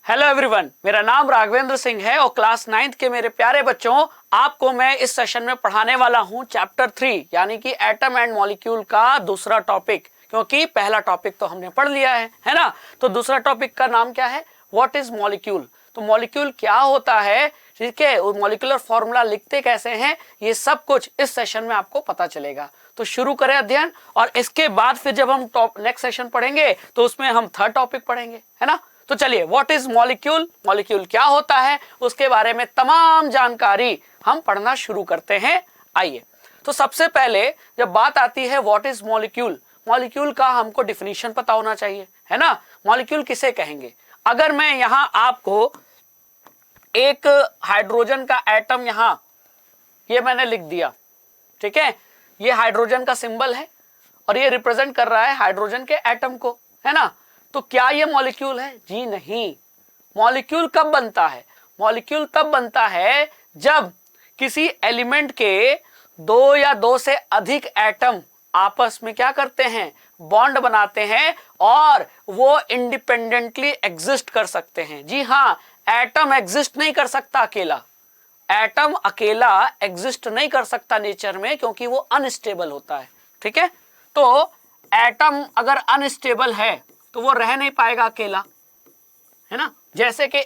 Hello everyone, मेरा नाम राघवेंद्र सिंह है और क्लास 9th के मेरे प्यारे बच्चों, आपको मैं इस सेशन में पढ़ाने वाला हूं चैप्टर 3 यानी कि एटम एंड मॉलिक्यूल का दूसरा टॉपिक। क्योंकि पहला टॉपिक तो हमने पढ़ लिया है ना। तो दूसरा टॉपिक का नाम क्या है? What is molecule. तो मॉलिक्यूल क्या होता है, ठीक है, और मॉलिक्यूलर फॉर्मूला लिखते कैसे हैं, ये सब कुछ इस सेशन में आपको पता चलेगा। तो शुरू करें अध्ययन, और इसके बाद फिर जब हम नेक्स्ट सेशन पढ़ेंगे तो उसमें हम थर्ड टॉपिक पढ़ेंगे, है ना। तो चलिए, व्हाट इज मॉलिक्यूल, मॉलिक्यूल क्या होता है, उसके बारे में तमाम जानकारी हम पढ़ना शुरू करते हैं। आइए, तो सबसे पहले जब बात आती है व्हाट इज मॉलिक्यूल, मॉलिक्यूल का हमको डिफिनीशन पता होना चाहिए, है ना। मॉलिक्यूल किसे कहेंगे? अगर मैं यहां आपको एक हाइड्रोजन का एटम यहां ये मैंने लिख दिया, ठीक है, ये हाइड्रोजन का सिंबल है और ये रिप्रेजेंट कर रहा है हाइड्रोजन के एटम को, है ना। तो क्या ये मॉलिक्यूल है? जी नहीं। मॉलिक्यूल कब बनता है? मॉलिक्यूल तब बनता है जब किसी एलिमेंट के दो या दो से अधिक एटम आपस में क्या करते हैं, बॉन्ड बनाते हैं और वो इंडिपेंडेंटली एग्जिस्ट कर सकते हैं। जी हाँ, एटम एग्जिस्ट नहीं कर सकता अकेला। एटम अकेला एग्जिस्ट नहीं कर सकता नेचर में, क्योंकि वो अनस्टेबल होता है, ठीक है। तो एटम अगर अनस्टेबल है तो वो रह नहीं पाएगा अकेला, है ना। जैसे कि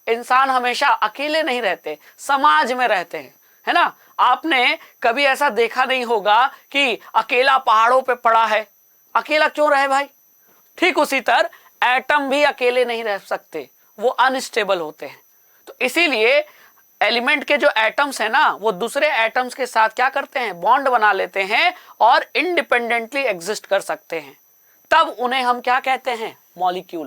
इंसान हमेशा अकेले नहीं रहते, समाज में रहते हैं, है ना। आपने कभी ऐसा देखा नहीं होगा कि अकेला पहाड़ों पे पड़ा है, अकेला क्यों रहे भाई। ठीक उसी तरह एटम भी अकेले नहीं रह सकते, वो अनस्टेबल होते हैं। तो इसीलिए एलिमेंट के जो एटम्स है ना, वो दूसरे एटम्स के साथ क्या करते हैं, बॉन्ड बना लेते हैं और इंडिपेंडेंटली एग्जिस्ट कर सकते हैं। तब उन्हें हम क्या कहते हैं, मॉलिक्यूल।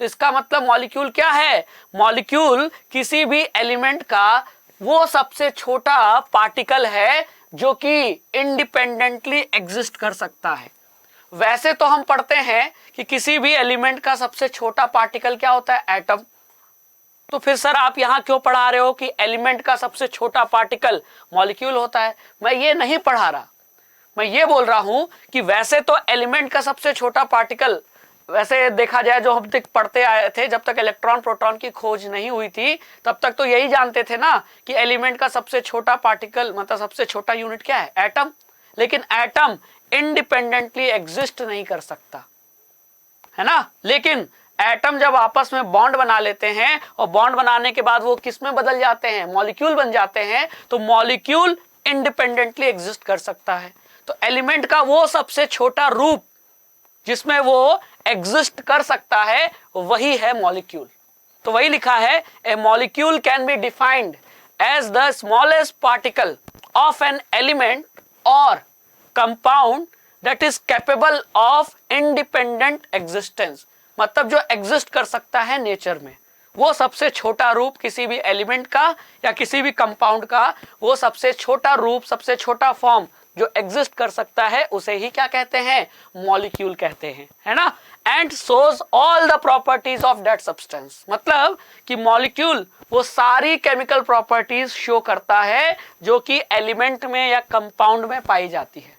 तो इसका मतलब मॉलिक्यूल क्या है? मॉलिक्यूल किसी भी एलिमेंट का वो सबसे छोटा पार्टिकल है जो कि इंडिपेंडेंटली एग्जिस्ट कर सकता है। वैसे तो हम पढ़ते हैं कि किसी भी एलिमेंट का सबसे छोटा पार्टिकल क्या होता है, एटम। तो फिर सर आप यहां क्यों पढ़ा रहे हो कि एलिमेंट का सबसे छोटा पार्टिकल मॉलिक्यूल होता है? मैं ये नहीं पढ़ा रहा, मैं ये बोल रहा हूं कि वैसे तो एलिमेंट का सबसे छोटा पार्टिकल, वैसे देखा जाए जो हम तक पढ़ते आए थे, जब तक इलेक्ट्रॉन प्रोटॉन की खोज नहीं हुई थी तब तक तो यही जानते थे ना कि एलिमेंट का सबसे छोटा पार्टिकल मतलब सबसे छोटा यूनिट क्या है, एटम। लेकिन एटम इंडिपेंडेंटली एग्जिस्ट नहीं कर सकता, है ना। लेकिन एटम जब आपस में बॉन्ड बना लेते हैं और बॉन्ड बनाने के बाद वो किस में बदल जाते हैं, मॉलिक्यूल बन जाते हैं। तो मॉलिक्यूल इंडिपेंडेंटली एग्जिस्ट कर सकता है। तो एलिमेंट का वो सबसे छोटा रूप जिसमें वो एग्जिस्ट कर सकता है, वही है मॉलिक्यूल। तो वही लिखा है, a molecule can be defined as the smallest particle of an element और compound that is capable of independent existence. मतलब जो एग्जिस्ट कर सकता है नेचर में, वो सबसे छोटा रूप किसी भी एलिमेंट का या किसी भी कंपाउंड का, वो सबसे छोटा रूप, सबसे छोटा फॉर्म जो एग्जिस्ट कर सकता है, उसे ही क्या कहते हैं, मॉलिक्यूल कहते हैं, है ना। And shows all the properties of that substance. मतलब कि मॉलिक्यूल वो सारी केमिकल प्रॉपर्टीज शो करता है जो कि एलिमेंट में या कंपाउंड में पाई जाती है।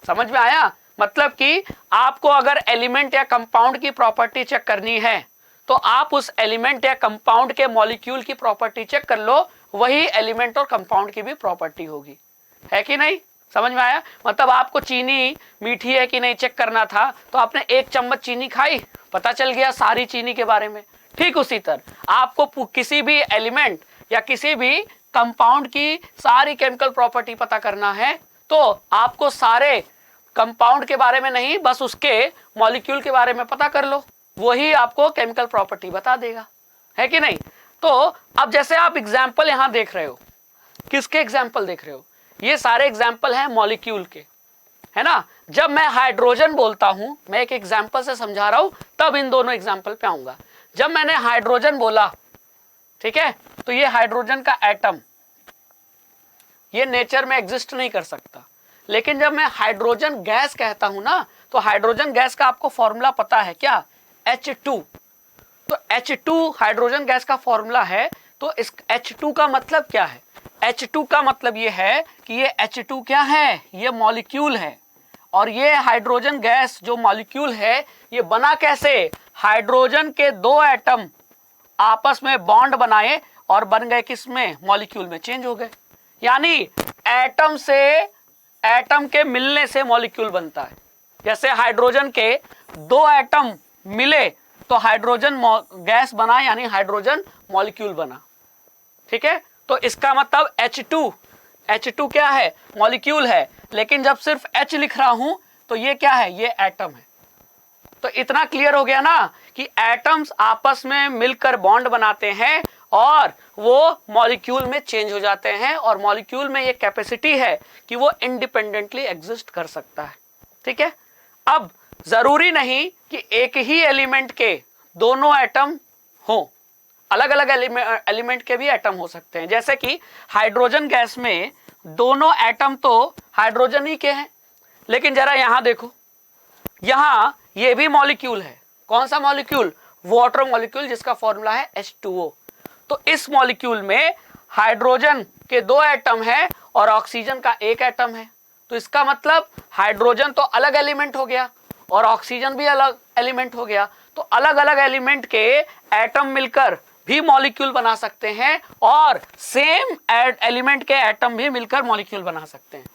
समझ में आया? मतलब कि आपको अगर एलिमेंट या कंपाउंड की प्रॉपर्टी चेक करनी है तो आप उस एलिमेंट या कंपाउंड के मॉलिक्यूल की प्रॉपर्टी चेक कर लो, वही एलिमेंट और कंपाउंड की भी प्रॉपर्टी होगी, है कि नहीं। समझ में आया? मतलब आपको चीनी मीठी है कि नहीं चेक करना था, तो आपने 1 चम्मच चीनी खाई, पता चल गया सारी चीनी के बारे में। ठीक उसी तरह आपको किसी भी एलिमेंट या किसी भी कंपाउंड की सारी केमिकल प्रॉपर्टी पता करना है, तो आपको सारे कंपाउंड के बारे में नहीं, बस उसके मॉलिक्यूल के बारे में पता कर लो, वही आपको केमिकल प्रॉपर्टी बता देगा, है कि नहीं। तो अब जैसे आप एग्जाम्पल यहां देख रहे हो, किसके एग्जाम्पल देख रहे हो? ये सारे एग्जाम्पल हैं मॉलिक्यूल के, है ना। जब मैं हाइड्रोजन बोलता हूं, मैं एक एग्जाम्पल से समझा रहा हूं, तब इन दोनों एग्जाम्पल पे आऊंगा। जब मैंने हाइड्रोजन बोला, ठीक है, तो ये हाइड्रोजन का एटम ये नेचर में एग्जिस्ट नहीं कर सकता। लेकिन जब मैं हाइड्रोजन गैस कहता हूं ना, तो हाइड्रोजन गैस का आपको फॉर्मूला पता है क्या, H2। तो H2 हाइड्रोजन गैस का फॉर्मूला है। तो इस H2 का मतलब क्या है? H2 का मतलब ये है कि ये H2 क्या है, ये मॉलिक्यूल है। और ये हाइड्रोजन गैस जो मॉलिक्यूल है, ये बना कैसे, हाइड्रोजन के दो एटम आपस में बॉन्ड बनाए और बन गए किसमें, मॉलिक्यूल में चेंज हो गए। यानी एटम से एटम के मिलने से मॉलिक्यूल बनता है। जैसे हाइड्रोजन के दो एटम मिले तो हाइड्रोजन गैस बना, यानी हाइड्रोजन मॉलिक्यूल बना। ठीक है, तो इसका मतलब H2 क्या है, मॉलिक्यूल है, लेकिन जब सिर्फ H लिख रहा हूं तो ये क्या है, ये एटम है। तो इतना क्लियर हो गया ना कि एटम्स आपस में मिलकर बॉन्ड बनाते हैं और वो मॉलिक्यूल में चेंज हो जाते हैं, और मॉलिक्यूल में ये कैपेसिटी है कि वो इंडिपेंडेंटली एग्जिस्ट कर सकता है। ठीक है, अब जरूरी नहीं कि एक ही एलिमेंट के दोनों एटम हो, अलग अलग एलिमेंट के भी एटम हो सकते हैं। जैसे कि हाइड्रोजन गैस में दोनों एटम तो हाइड्रोजन ही के हैं, लेकिन जरा यहां देखो, यहां ये भी मॉलिक्यूल है। कौन सा मॉलिक्यूल, वाटर मॉलिक्यूल, जिसका फॉर्मूला है H2O। तो इस मॉलिक्यूल में हाइड्रोजन के दो एटम है और ऑक्सीजन का एक एटम है। तो इसका मतलब हाइड्रोजन तो अलग एलिमेंट हो गया और ऑक्सीजन भी अलग एलिमेंट हो गया। तो अलग अलग एलिमेंट के एटम मिलकर भी मॉलिक्यूल बना सकते हैं और सेम एलिमेंट के एटम भी मिलकर मॉलिक्यूल बना सकते हैं।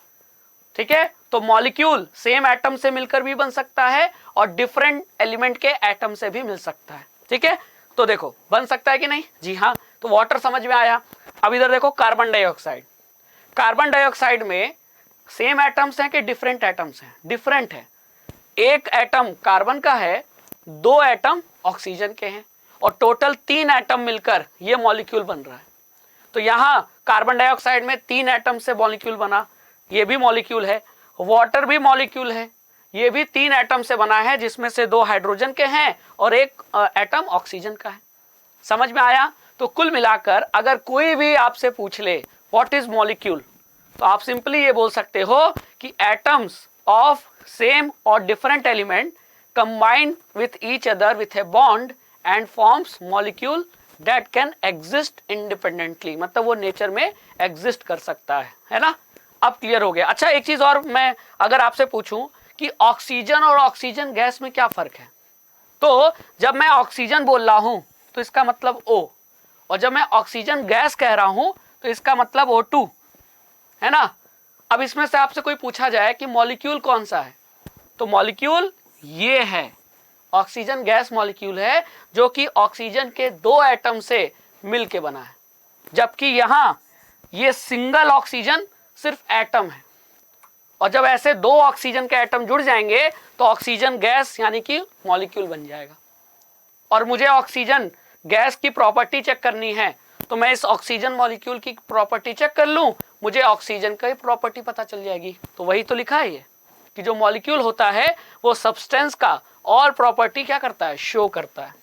ठीक है, तो मॉलिक्यूल सेम एटम से मिलकर भी बन सकता है और डिफरेंट एलिमेंट के एटम से भी मिल सकता है। ठीक है, तो देखो बन सकता है कि नहीं, जी हाँ। तो वाटर समझ में आया। अब इधर देखो कार्बन डाइऑक्साइड। कार्बन डाइऑक्साइड में सेम एटम्स हैं कि डिफरेंट एटम्स हैं, डिफरेंट है। एक एटम कार्बन का है, दो एटम ऑक्सीजन के हैं, और टोटल 3 एटम मिलकर ये मॉलिक्यूल बन रहा है। तो यहां कार्बन डाइऑक्साइड में 3 एटम से मॉलिक्यूल बना, ये भी मॉलिक्यूल है। वाटर भी मॉलिक्यूल है, ये भी 3 एटम से बना है, जिसमें से 2 हाइड्रोजन के हैं और एक एटम ऑक्सीजन का है। समझ में आया। तो कुल मिलाकर अगर कोई भी आपसे पूछ ले व्हाट इज मॉलिक्यूल, तो आप सिंपली ये बोल सकते हो कि एटम्स ऑफ सेम और different element combine with each other with a bond and forms molecule that can exist independently. मतलब वो नेचर में एग्जिस्ट कर सकता है ना। अब क्लियर हो गया। अच्छा, एक चीज और, मैं अगर आपसे पूछूं कि ऑक्सीजन और ऑक्सीजन गैस में क्या फर्क है, तो जब मैं ऑक्सीजन बोल रहा हूं तो इसका मतलब O, और जब मैं ऑक्सीजन गैस कह रहा हूं तो इसका मतलब O2 है ना। अब इसमें से आपसे कोई पूछा जाए कि मॉलिक्यूल कौन सा है, तो मॉलिक्यूल ये है, ऑक्सीजन गैस मॉलिक्यूल है, जो कि ऑक्सीजन के 2 एटम से मिलके बना है, जबकि यहां ये सिंगल ऑक्सीजन सिर्फ एटम है। और जब ऐसे 2 ऑक्सीजन के एटम जुड़ जाएंगे तो ऑक्सीजन गैस यानी कि मॉलिक्यूल बन जाएगा। और मुझे ऑक्सीजन गैस की प्रॉपर्टी चेक करनी है, तो मैं इस ऑक्सीजन मॉलिक्यूल की प्रॉपर्टी चेक कर लूं, मुझे ऑक्सीजन की प्रॉपर्टी पता चल जाएगी। तो वही तो लिखा है ये कि जो मॉलिक्यूल होता है वो सब्सटेंस का और प्रॉपर्टी क्या करता है, शो करता है।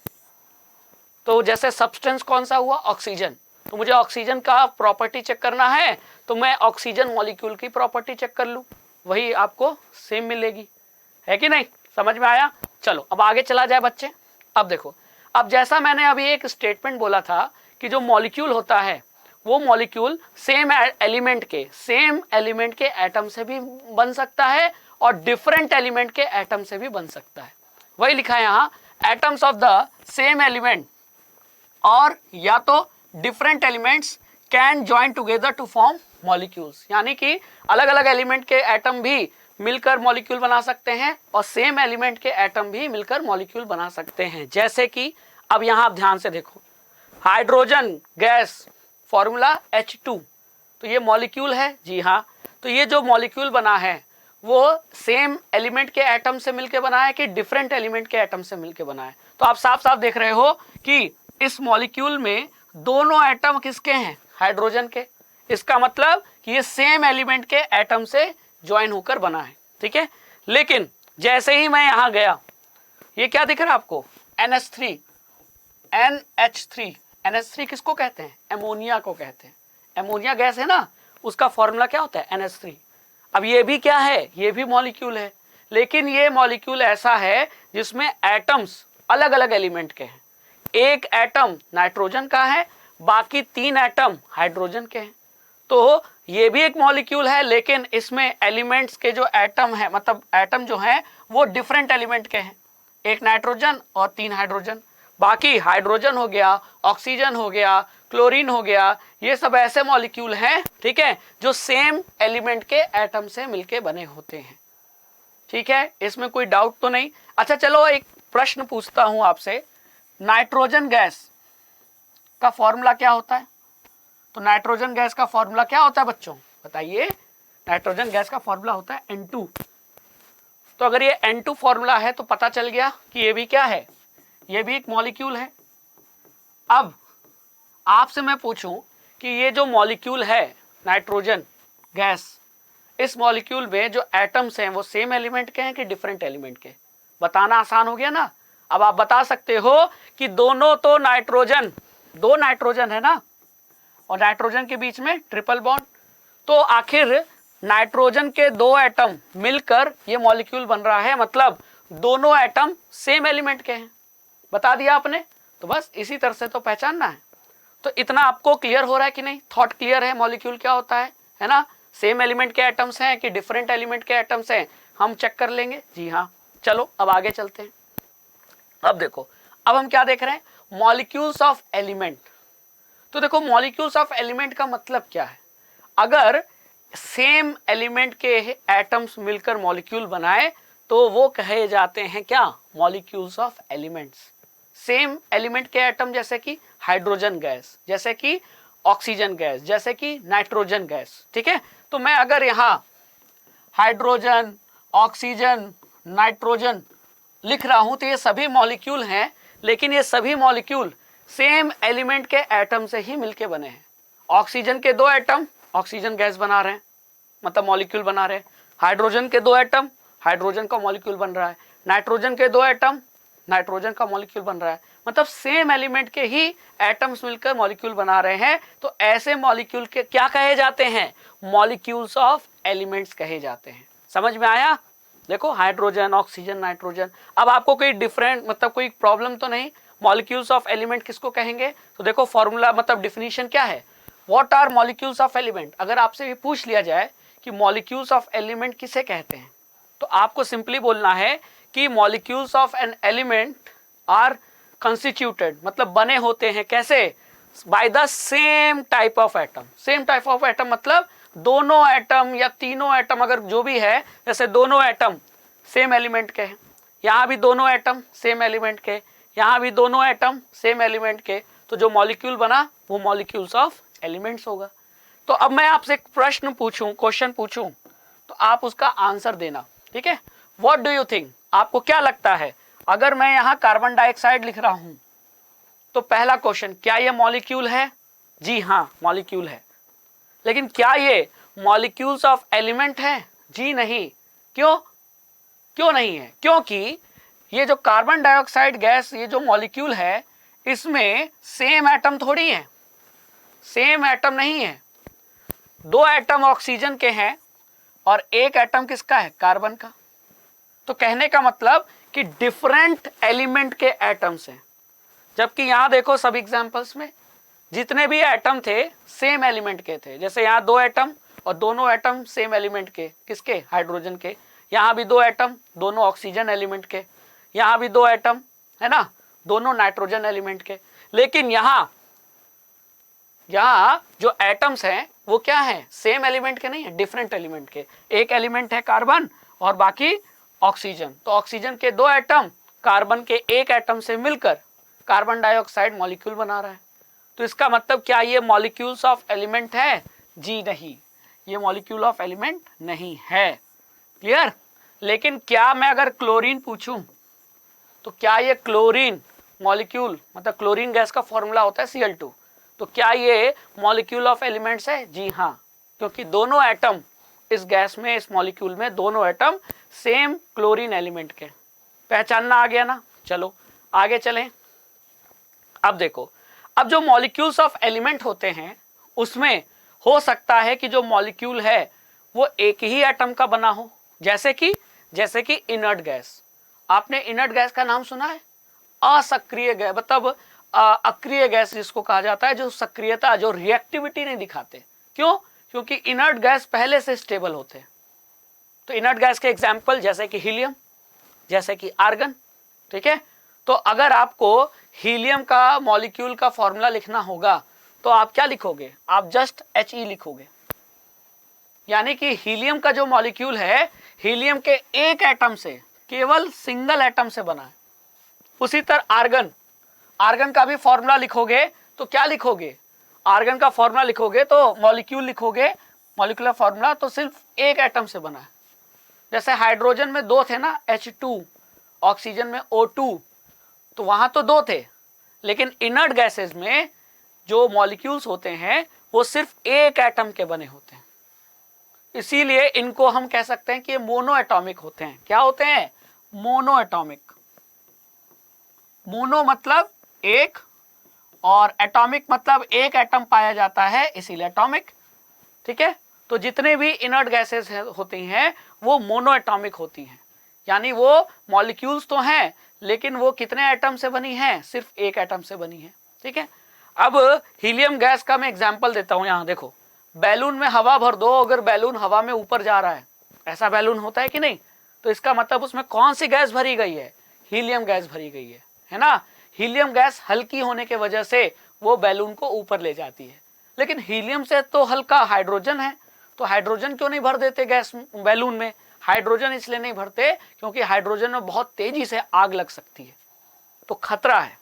तो जैसे सब्सटेंस कौन सा हुआ, ऑक्सीजन, तो मुझे ऑक्सीजन का प्रॉपर्टी चेक करना है तो मैं ऑक्सीजन मॉलिक्यूल की प्रॉपर्टी चेक कर लूं, वही आपको सेम मिलेगी, है कि नहीं। समझ में आया। चलो अब आगे चला जाए बच्चे। अब देखो, अब जैसा मैंने अभी एक स्टेटमेंट बोला था कि जो मॉलिक्यूल होता है वो मॉलिक्यूल सेम एलिमेंट के एटम से भी बन सकता है और डिफरेंट एलिमेंट के एटम से भी बन सकता है। वही लिखा है यहाँ, atoms of the same element और या तो different elements can join together to form molecules. यानी कि अलग अलग एलिमेंट के एटम भी मिलकर मॉलिक्यूल बना सकते हैं और सेम एलिमेंट के एटम भी मिलकर मॉलिक्यूल बना सकते हैं। जैसे कि अब यहां आप ध्यान से देखो, हाइड्रोजन गैस फॉर्मूला H2, तो ये मॉलिक्यूल है, जी हाँ। तो ये जो मॉलिक्यूल बना है वो सेम एलिमेंट के एटम से मिलकर बना है कि डिफरेंट एलिमेंट के एटम से मिलकर बना है। तो आप साफ साफ देख रहे हो कि इस मॉलिक्यूल में दोनों एटम किसके हैं, हाइड्रोजन के। इसका मतलब कि ये सेम एलिमेंट के एटम से ज्वाइन होकर बना है। ठीक है, लेकिन जैसे ही मैं यहां गया, ये क्या दिख रहा है आपको, NH3, NH3 किसको कहते हैं, एमोनिया को कहते हैं। एमोनिया गैस है ना, उसका फॉर्मूला क्या होता है, NH3। अब ये भी क्या है, ये भी मॉलिक्यूल है, लेकिन ये मॉलिक्यूल ऐसा है जिसमें एटम्स अलग अलग एलिमेंट के हैं। एक एटम नाइट्रोजन का है, बाकी 3 एटम हाइड्रोजन के हैं। तो ये भी एक मॉलिक्यूल है, लेकिन इसमें एलिमेंट्स के जो एटम है, मतलब एटम जो है वो डिफरेंट एलिमेंट के हैं। एक नाइट्रोजन और 3 हाइड्रोजन। बाकी हाइड्रोजन हो गया, ऑक्सीजन हो गया, क्लोरीन हो गया, ये सब ऐसे मॉलिक्यूल हैं, ठीक है, जो सेम एलिमेंट के एटम से मिलके बने होते हैं। ठीक है, इसमें कोई डाउट तो नहीं। अच्छा चलो एक प्रश्न पूछता हूं आपसे, नाइट्रोजन गैस का फॉर्मूला क्या होता है? तो नाइट्रोजन गैस का फॉर्मूला क्या होता है बच्चों, बताइए। नाइट्रोजन गैस का फॉर्मूला होता है N2। तो अगर ये N2 फॉर्मूला है तो पता चल गया कि ये भी क्या है, ये भी एक मॉलिक्यूल है। अब आपसे मैं पूछूं कि ये जो मॉलिक्यूल है नाइट्रोजन गैस, इस मॉलिक्यूल में जो एटम्स हैं वो सेम एलिमेंट के हैं कि डिफरेंट एलिमेंट के? बताना आसान हो गया ना। अब आप बता सकते हो कि दोनों तो नाइट्रोजन, 2 नाइट्रोजन है ना, और नाइट्रोजन के बीच में ट्रिपल बॉन्ड, तो आखिर नाइट्रोजन के 2 एटम मिलकर ये मॉलिक्यूल बन रहा है, मतलब दोनों एटम सेम एलिमेंट के हैं। बता दिया आपने। तो बस इसी तरह से तो पहचानना है। तो इतना आपको क्लियर हो रहा है कि नहीं? थॉट क्लियर है मॉलिक्यूल क्या होता है ना? सेम एलिमेंट के एटम्स हैं कि डिफरेंट एलिमेंट के एटम्स हैं, हम चेक कर लेंगे। जी हाँ, चलो अब आगे चलते हैं। अब देखो, अब हम क्या देख रहे हैं, मॉलिक्यूल्स ऑफ एलिमेंट। तो देखो मॉलिक्यूल्स ऑफ एलिमेंट का मतलब क्या है? अगर सेम एलिमेंट के एटम्स मिलकर मॉलिक्यूल बनाए तो वो कहे जाते हैं क्या, molecules of elements. Same element के एटम जैसे कि हाइड्रोजन गैस, जैसे कि ऑक्सीजन गैस, जैसे कि नाइट्रोजन गैस, ठीक है। तो मैं अगर यहाँ हाइड्रोजन, ऑक्सीजन, नाइट्रोजन लिख रहा हूं तो ये सभी मॉलिक्यूल हैं, लेकिन ये सभी मॉलिक्यूल सेम एलिमेंट के एटम से ही मिलके बने हैं। ऑक्सीजन के 2 एटम ऑक्सीजन गैस बना रहे हैं, मतलब मॉलिक्यूल बना रहे हैं। हाइड्रोजन के 2 एटम हाइड्रोजन का मॉलिक्यूल बन रहा है। नाइट्रोजन के 2 एटम नाइट्रोजन का मॉलिक्यूल बन रहा है, मतलब सेम एलिमेंट के ही एटम्स मिलकर मॉलिक्यूल बना रहे हैं। तो ऐसे मॉलिक्यूल के क्या कहे जाते हैं, मॉलिक्यूल्स ऑफ एलिमेंट्स कहे जाते हैं। समझ में आया? देखो हाइड्रोजन, ऑक्सीजन, नाइट्रोजन। अब आपको कोई डिफरेंट मतलब कोई प्रॉब्लम तो नहीं, मॉलिक्यूल्स ऑफ एलिमेंट किसको कहेंगे? तो देखो फॉर्मूला मतलब डिफिनीशन क्या है, what are molecules of element. अगर आपसे भी पूछ लिया जाए कि मॉलिक्यूल्स ऑफ एलिमेंट किसे कहते हैं, तो आपको सिंपली बोलना है कि molecules of an element are constituted, मतलब बने होते हैं कैसे, by the same type of atom. Same type of atom मतलब दोनों एटम या तीनों एटम अगर जो भी है, जैसे दोनों एटम सेम एलिमेंट के हैं, यहाँ भी दोनों एटम सेम एलिमेंट के, यहाँ भी दोनों एटम सेम एलिमेंट के, तो जो मॉलिक्यूल बना वो मॉलिक्यूल्स ऑफ एलिमेंट्स होगा। तो अब मैं आपसे एक प्रश्न पूछूं, क्वेश्चन पूछूं, तो आप उसका आंसर देना, ठीक है। व्हाट डू यू थिंक, आपको क्या लगता है, अगर मैं यहाँ कार्बन डाइऑक्साइड लिख रहा हूं तो पहला क्वेश्चन, क्या ये मॉलिक्यूल है? जी हाँ मॉलिक्यूल है। लेकिन क्या ये मॉलिक्यूल्स ऑफ एलिमेंट है? जी नहीं। क्यों? क्यों नहीं है? क्योंकि ये जो कार्बन डाइऑक्साइड गैस, ये जो मॉलिक्यूल है, इसमें सेम एटम थोड़ी है, सेम एटम नहीं है। 2 एटम ऑक्सीजन के हैं और 1 एटम किसका है, कार्बन का। तो कहने का मतलब कि डिफरेंट एलिमेंट के एटम्स हैं, जबकि यहां देखो सब एग्जांपल्स में जितने भी एटम थे सेम एलिमेंट के थे। जैसे यहाँ 2 एटम और दोनों एटम सेम एलिमेंट के, किसके, हाइड्रोजन के। यहाँ भी 2 एटम, दोनों ऑक्सीजन एलिमेंट के। यहाँ भी 2 एटम है ना, दोनों नाइट्रोजन एलिमेंट के। लेकिन यहाँ जो एटम्स हैं वो क्या है, सेम एलिमेंट के नहीं है, डिफरेंट एलिमेंट के। एक एलिमेंट है कार्बन और बाकी ऑक्सीजन। तो ऑक्सीजन के 2 एटम कार्बन के 1 एटम से मिलकर कार्बन डाइऑक्साइड मॉलिक्यूल बना रहा है। तो इसका मतलब क्या ये मॉलिक्यूल्स ऑफ एलिमेंट है? जी नहीं, ये मॉलिक्यूल ऑफ एलिमेंट नहीं है। क्लियर? लेकिन क्या मैं अगर क्लोरीन पूछूं तो क्या ये क्लोरीन मॉलिक्यूल, मतलब क्लोरीन गैस का फॉर्मूला होता है Cl2, तो क्या ये मॉलिक्यूल ऑफ एलिमेंट्स है? जी हाँ, क्योंकि दोनों एटम इस गैस में, इस मॉलिक्यूल में दोनों एटम सेम क्लोरीन एलिमेंट के। पहचानना आ गया ना? चलो आगे चलें। अब देखो, अब जो मॉलिक्यूल्स ऑफ एलिमेंट होते हैं उसमें हो सकता है कि जो मॉलिक्यूल है वो एक ही एटम का बना हो, जैसे कि इनर्ट गैस। आपने इनर्ट गैस का नाम सुना है? असक्रिय गैस, मतलब अक्रिय गैस जिसको कहा जाता है, जो सक्रियता, जो रिएक्टिविटी नहीं दिखाते। क्यों? क्योंकि इनर्ट गैस पहले से स्टेबल होते हैं। तो इनर्ट गैस के एग्जाम्पल जैसे कि हीलियम, जैसे कि आर्गन, ठीक है। तो अगर आपको हीलियम का मॉलिक्यूल का फॉर्मूला लिखना होगा तो आप क्या लिखोगे, आप जस्ट He लिखोगे, यानी कि हीलियम का जो मॉलिक्यूल है, हीलियम के एक एटम से, केवल सिंगल एटम से बना है। उसी तरह आर्गन, आर्गन का भी फॉर्मूला लिखोगे तो क्या लिखोगे, आर्गन का फॉर्मूला लिखोगे तो मॉलिक्यूल लिखोगे, मॉलिक्यूलर फॉर्मूला तो सिर्फ एक एटम से बना है। जैसे हाइड्रोजन में दो थे ना, H2, ऑक्सीजन में O2, तो वहां तो दो थे, लेकिन इनर्ट गैसेस में जो मॉलिक्यूल्स होते हैं वो सिर्फ एक एटम के बने होते हैं। इसीलिए इनको हम कह सकते हैं कि ये मोनो एटॉमिक होते हैं। क्या होते हैं, मोनो एटॉमिक। मोनो मतलब एक, और एटॉमिक मतलब एक एटम पाया जाता है, इसीलिए एटॉमिक। ठीक है, तो जितने भी इनर्ट गैसेस होती हैं वो मोनो एटॉमिक होती हैं, यानी वो मॉलिक्यूल्स तो हैं लेकिन वो कितने एटम से बनी हैं, सिर्फ एक एटम से बनी है। ठीक है, अब हीलियम गैस का मैं एग्जांपल देता हूं। यहां देखो, बैलून में हवा भर दो, अगर बैलून हवा में ऊपर जा रहा है, ऐसा बैलून होता है कि नहीं, तो इसका मतलब उसमें कौन सी गैस भरी गई है, हीलियम गैस भरी गई है ना। हीलियम गैस हल्की होने के वजह से वो बैलून को ऊपर ले जाती है, लेकिन हीलियम से तो हल्का हाइड्रोजन है, तो हाइड्रोजन क्यों नहीं भर देते गैस बैलून में। हाइड्रोजन इसलिए नहीं भरते क्योंकि हाइड्रोजन में बहुत तेजी से आग लग सकती है, तो खतरा है।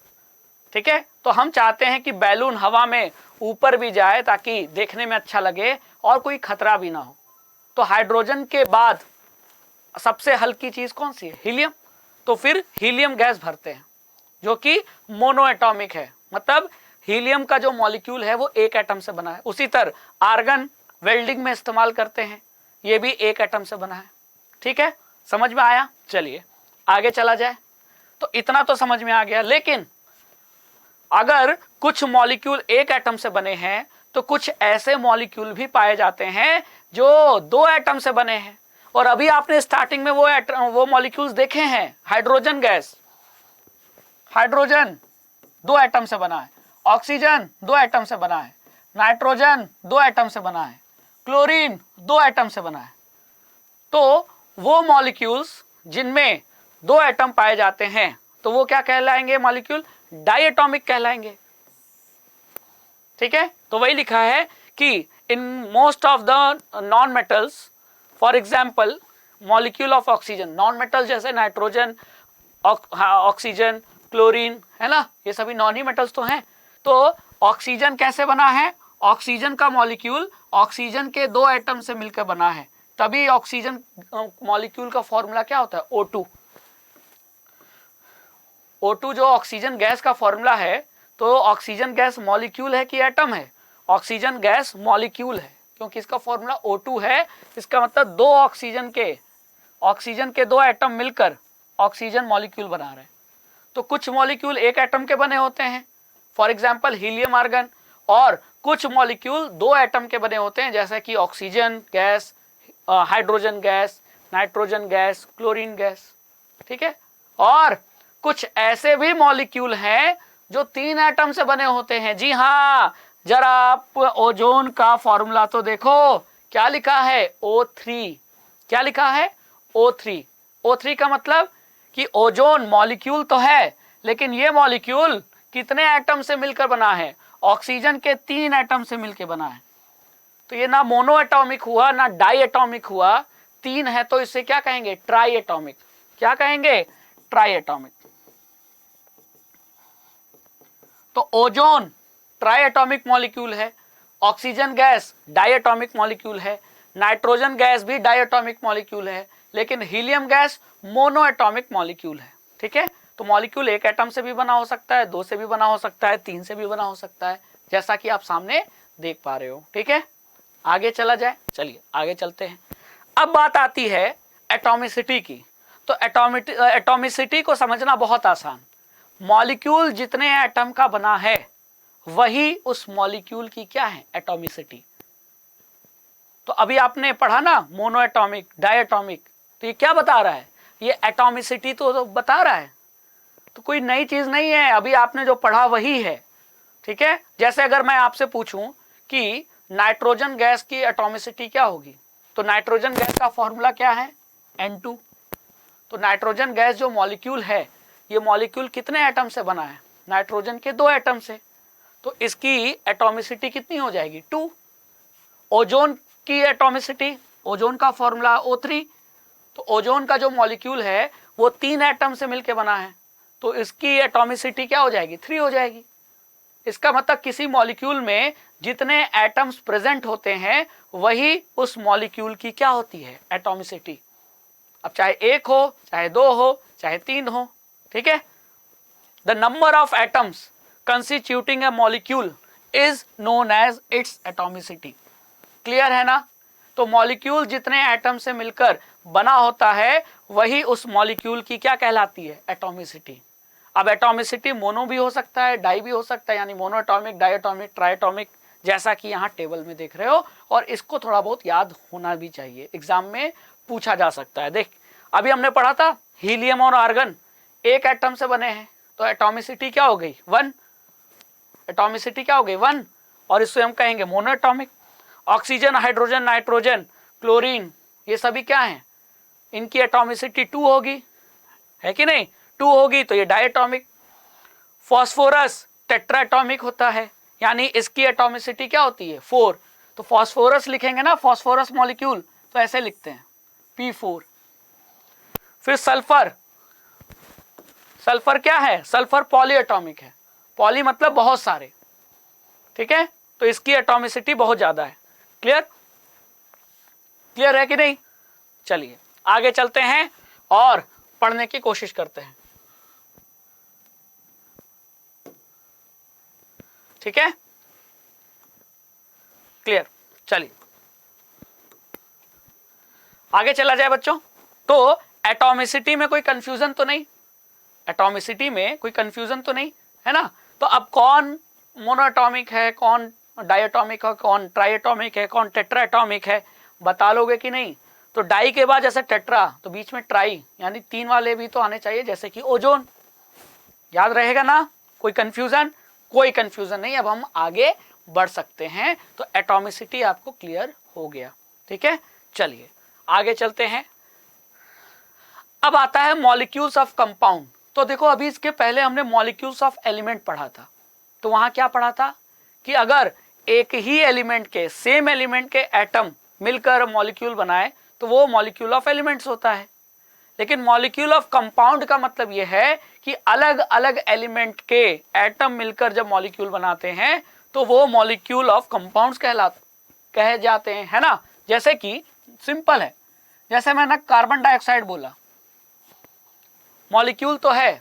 ठीक है, तो हम चाहते हैं कि बैलून हवा में ऊपर भी जाए ताकि देखने में अच्छा लगे और कोई खतरा भी ना हो। तो हाइड्रोजन के बाद सबसे हल्की चीज कौन सी है, हीलियम। तो फिर हीलियम गैस भरते हैं जो कि मोनो एटॉमिक है, मतलब हीलियम का जो मॉलिक्यूल है वो एक एटम से बना है। उसी तरह आर्गन वेल्डिंग में इस्तेमाल करते हैं, ये भी एक एटम से बना है। ठीक है, समझ में आया। चलिए आगे चला जाए। तो इतना तो समझ में आ गया, लेकिन अगर कुछ मॉलिक्यूल एक एटम से बने हैं तो कुछ ऐसे मॉलिक्यूल भी पाए जाते हैं जो दो एटम से बने हैं। और अभी आपने स्टार्टिंग में वो मॉलिक्यूल्स देखे हैं, हाइड्रोजन गैस, हाइड्रोजन दो एटम से बना है, ऑक्सीजन दो एटम से बना है, नाइट्रोजन दो एटम से बना है, क्लोरीन दो एटम से बना है। तो वो मॉलिक्यूल्स जिनमें दो एटम पाए जाते हैं तो वो क्या कहलाएंगे, मॉलिक्यूल डायटॉमिक कहलाएंगे। ठीक है, तो वही लिखा है कि in most of the non metals, for example molecule of oxygen, non metal जैसे नाइट्रोजन, ऑक्सीजन, क्लोरीन, है ना, ये सभी नॉन ही मेटल्स तो हैं। तो ऑक्सीजन कैसे बना है, ऑक्सीजन का मॉलिक्यूल ऑक्सीजन के दो एटम से मिलकर बना है, तभी ऑक्सीजन मॉलिक्यूल का फॉर्मूला क्या होता है, O2। O2 जो ऑक्सीजन गैस का फॉर्मूला है, तो ऑक्सीजन गैस मॉलिक्यूल है कि एटम है, ऑक्सीजन गैस मॉलिक्यूल है, क्योंकि इसका फॉर्मूला O2 है। इसका मतलब दो ऑक्सीजन के दो एटम मिलकर ऑक्सीजन मॉलिक्यूल बना रहे हैं। तो कुछ मॉलिक्यूल एक एटम के बने होते हैं, फॉर एग्जाम्पल हीलियम, आर्गन, और कुछ मॉलिक्यूल दो एटम के बने होते हैं, जैसे कि oxygen gas, hydrogen gas, nitrogen gas, chlorine gas. ठीक है, और कुछ ऐसे भी मॉलिक्यूल हैं जो तीन एटम से बने होते हैं। जी हाँ, जरा आप ओजोन का फॉर्मूला तो देखो, क्या लिखा है, O3। क्या लिखा है, O3। O3 का मतलब कि ओजोन मॉलिक्यूल तो है, लेकिन ये मॉलिक्यूल कितने एटम से मिलकर बना है, ऑक्सीजन के तीन एटम से मिलकर बना है। तो ये ना मोनो एटॉमिक हुआ ना डाई एटॉमिक हुआ, तीन है तो इसे क्या कहेंगे, ट्राई एटॉमिक। क्या कहेंगे, ट्राई एटॉमिक। तो ओजोन ट्राई एटॉमिक मॉलिक्यूल है, oxygen gas diatomic molecule है, नाइट्रोजन गैस भी डाई एटॉमिक मॉलिक्यूल है, लेकिन helium gas monoatomic molecule है। ठीक है, तो मॉलिक्यूल एक एटम से भी बना हो सकता है, दो से भी बना हो सकता है, तीन से भी बना हो सकता है, जैसा कि आप सामने देख पा रहे हो। ठीक है, आगे चला जाए। चलिए आगे चलते हैं। अब बात आती है एटॉमिसिटी की। तो एटॉमिसिटी को समझना बहुत आसान, मॉलिक्यूल जितने एटम का बना है वही उस मॉलिक्यूल की क्या है, एटॉमिसिटी। तो अभी आपने पढ़ा ना मोनो एटॉमिक, डायटॉमिक, तो ये क्या बता रहा है, ये एटॉमिसिटी तो बता रहा है, तो कोई नई चीज नहीं है, अभी आपने जो पढ़ा वही है। ठीक है, जैसे अगर मैं आपसे पूछूं कि नाइट्रोजन गैस की एटॉमिसिटी क्या होगी, तो नाइट्रोजन गैस का फॉर्मूला क्या है, N2। तो नाइट्रोजन गैस जो मॉलिक्यूल है ये मॉलिक्यूल कितने एटम से बना है? नाइट्रोजन के 2 एटम से, तो इसकी एटॉमिसिटी कितनी हो जाएगी? 2। ओजोन की एटॉमिसिटी, ओजोन का फॉर्मूला O3, तो ओजोन का जो मॉलिक्यूल है वो 3 एटम से मिलकर बना है, तो इसकी एटॉमिसिटी क्या हो जाएगी? 3 हो जाएगी। इसका मतलब किसी मॉलिक्यूल में जितने एटम्स प्रेजेंट होते हैं वही उस मॉलिक्यूल की क्या होती है? एटॉमिसिटी। अब चाहे 1 हो, चाहे 2 हो, चाहे 3 हो, ठीक है। The number of atoms constituting a molecule is known as its atomicity. Clear है ना? तो मॉलिक्यूल जितने एटम से मिलकर बना होता है वही उस मॉलिक्यूल की क्या कहलाती है? एटॉमिसिटी। अब एटॉमिसिटी मोनो भी हो सकता है, डाई भी हो सकता है, यानी मोनोएटॉमिक, डायटॉमिक, ट्राइटॉमिक, जैसा कि यहाँ टेबल में देख रहे हो, और इसको थोड़ा बहुत याद होना भी चाहिए, एग्जाम में पूछा जा सकता है। देख, अभी हमने पढ़ा था हीलियम और आर्गन एक एटम से बने हैं, तो एटॉमिसिटी क्या हो गई? 1। एटॉमिसिटी क्या हो गई? 1, और इससे हम कहेंगे monoatomic. Oxygen, hydrogen, nitrogen, chlorine, ये सभी क्या हैं? इनकी एटॉमिसिटी 2 होगी, है कि नहीं? 2 होगी तो ये डायटॉमिक। फॉस्फोरस टेट्राटॉमिक होता है, यानी इसकी एटॉमिसिटी क्या होती है? 4। तो फॉस्फोरस लिखेंगे ना, फॉस्फोरस मॉलिक्यूल, तो ऐसे लिखते हैं P4। फिर सल्फर, सल्फर क्या है? सल्फर पॉलीएटॉमिक है, पॉली मतलब बहुत सारे, ठीक है, तो इसकी एटॉमिसिटी बहुत ज्यादा है। क्लियर? क्लियर है कि नहीं? चलिए आगे चलते हैं और पढ़ने की कोशिश करते हैं, ठीक है। क्लियर? चलिए आगे चला जाए बच्चों। तो एटॉमिसिटी में कोई कंफ्यूजन तो नहीं? एटॉमिसिटी में कोई कंफ्यूजन तो नहीं है ना? तो अब कौन मोनोएटॉमिक है, कौन डायटॉमिक है, कौन ट्राइएटॉमिक है, कौन टेट्राएटॉमिक है, बता लोगे कि नहीं? तो डाई के बाद जैसे टेट्रा, तो बीच में ट्राई, यानी 3 वाले भी तो आने चाहिए, जैसे कि ओजोन। याद रहेगा ना? कोई कंफ्यूजन? कोई कंफ्यूजन नहीं। अब हम आगे बढ़ सकते हैं। तो एटॉमिसिटी आपको क्लियर हो गया, ठीक है। चलिए आगे चलते हैं। अब आता है मॉलिक्यूल्स ऑफ कंपाउंड। तो देखो, अभी इसके पहले हमने मॉलिक्यूल्स ऑफ एलिमेंट पढ़ा था, तो वहां क्या पढ़ा था कि अगर एक ही एलिमेंट के, सेम एलिमेंट के एटम मिलकर मॉलिक्यूल बनाए तो वो मॉलिक्यूल ऑफ एलिमेंट्स होता है। लेकिन मॉलिक्यूल ऑफ कंपाउंड का मतलब यह है कि अलग अलग एलिमेंट के एटम मिलकर जब मॉलिक्यूल बनाते हैं तो वो मॉलिक्यूल ऑफ कंपाउंड्स कहे जाते हैं, है ना। जैसे कि सिंपल है, जैसे मैंने कार्बन डाइऑक्साइड बोला, मॉलिक्यूल तो है,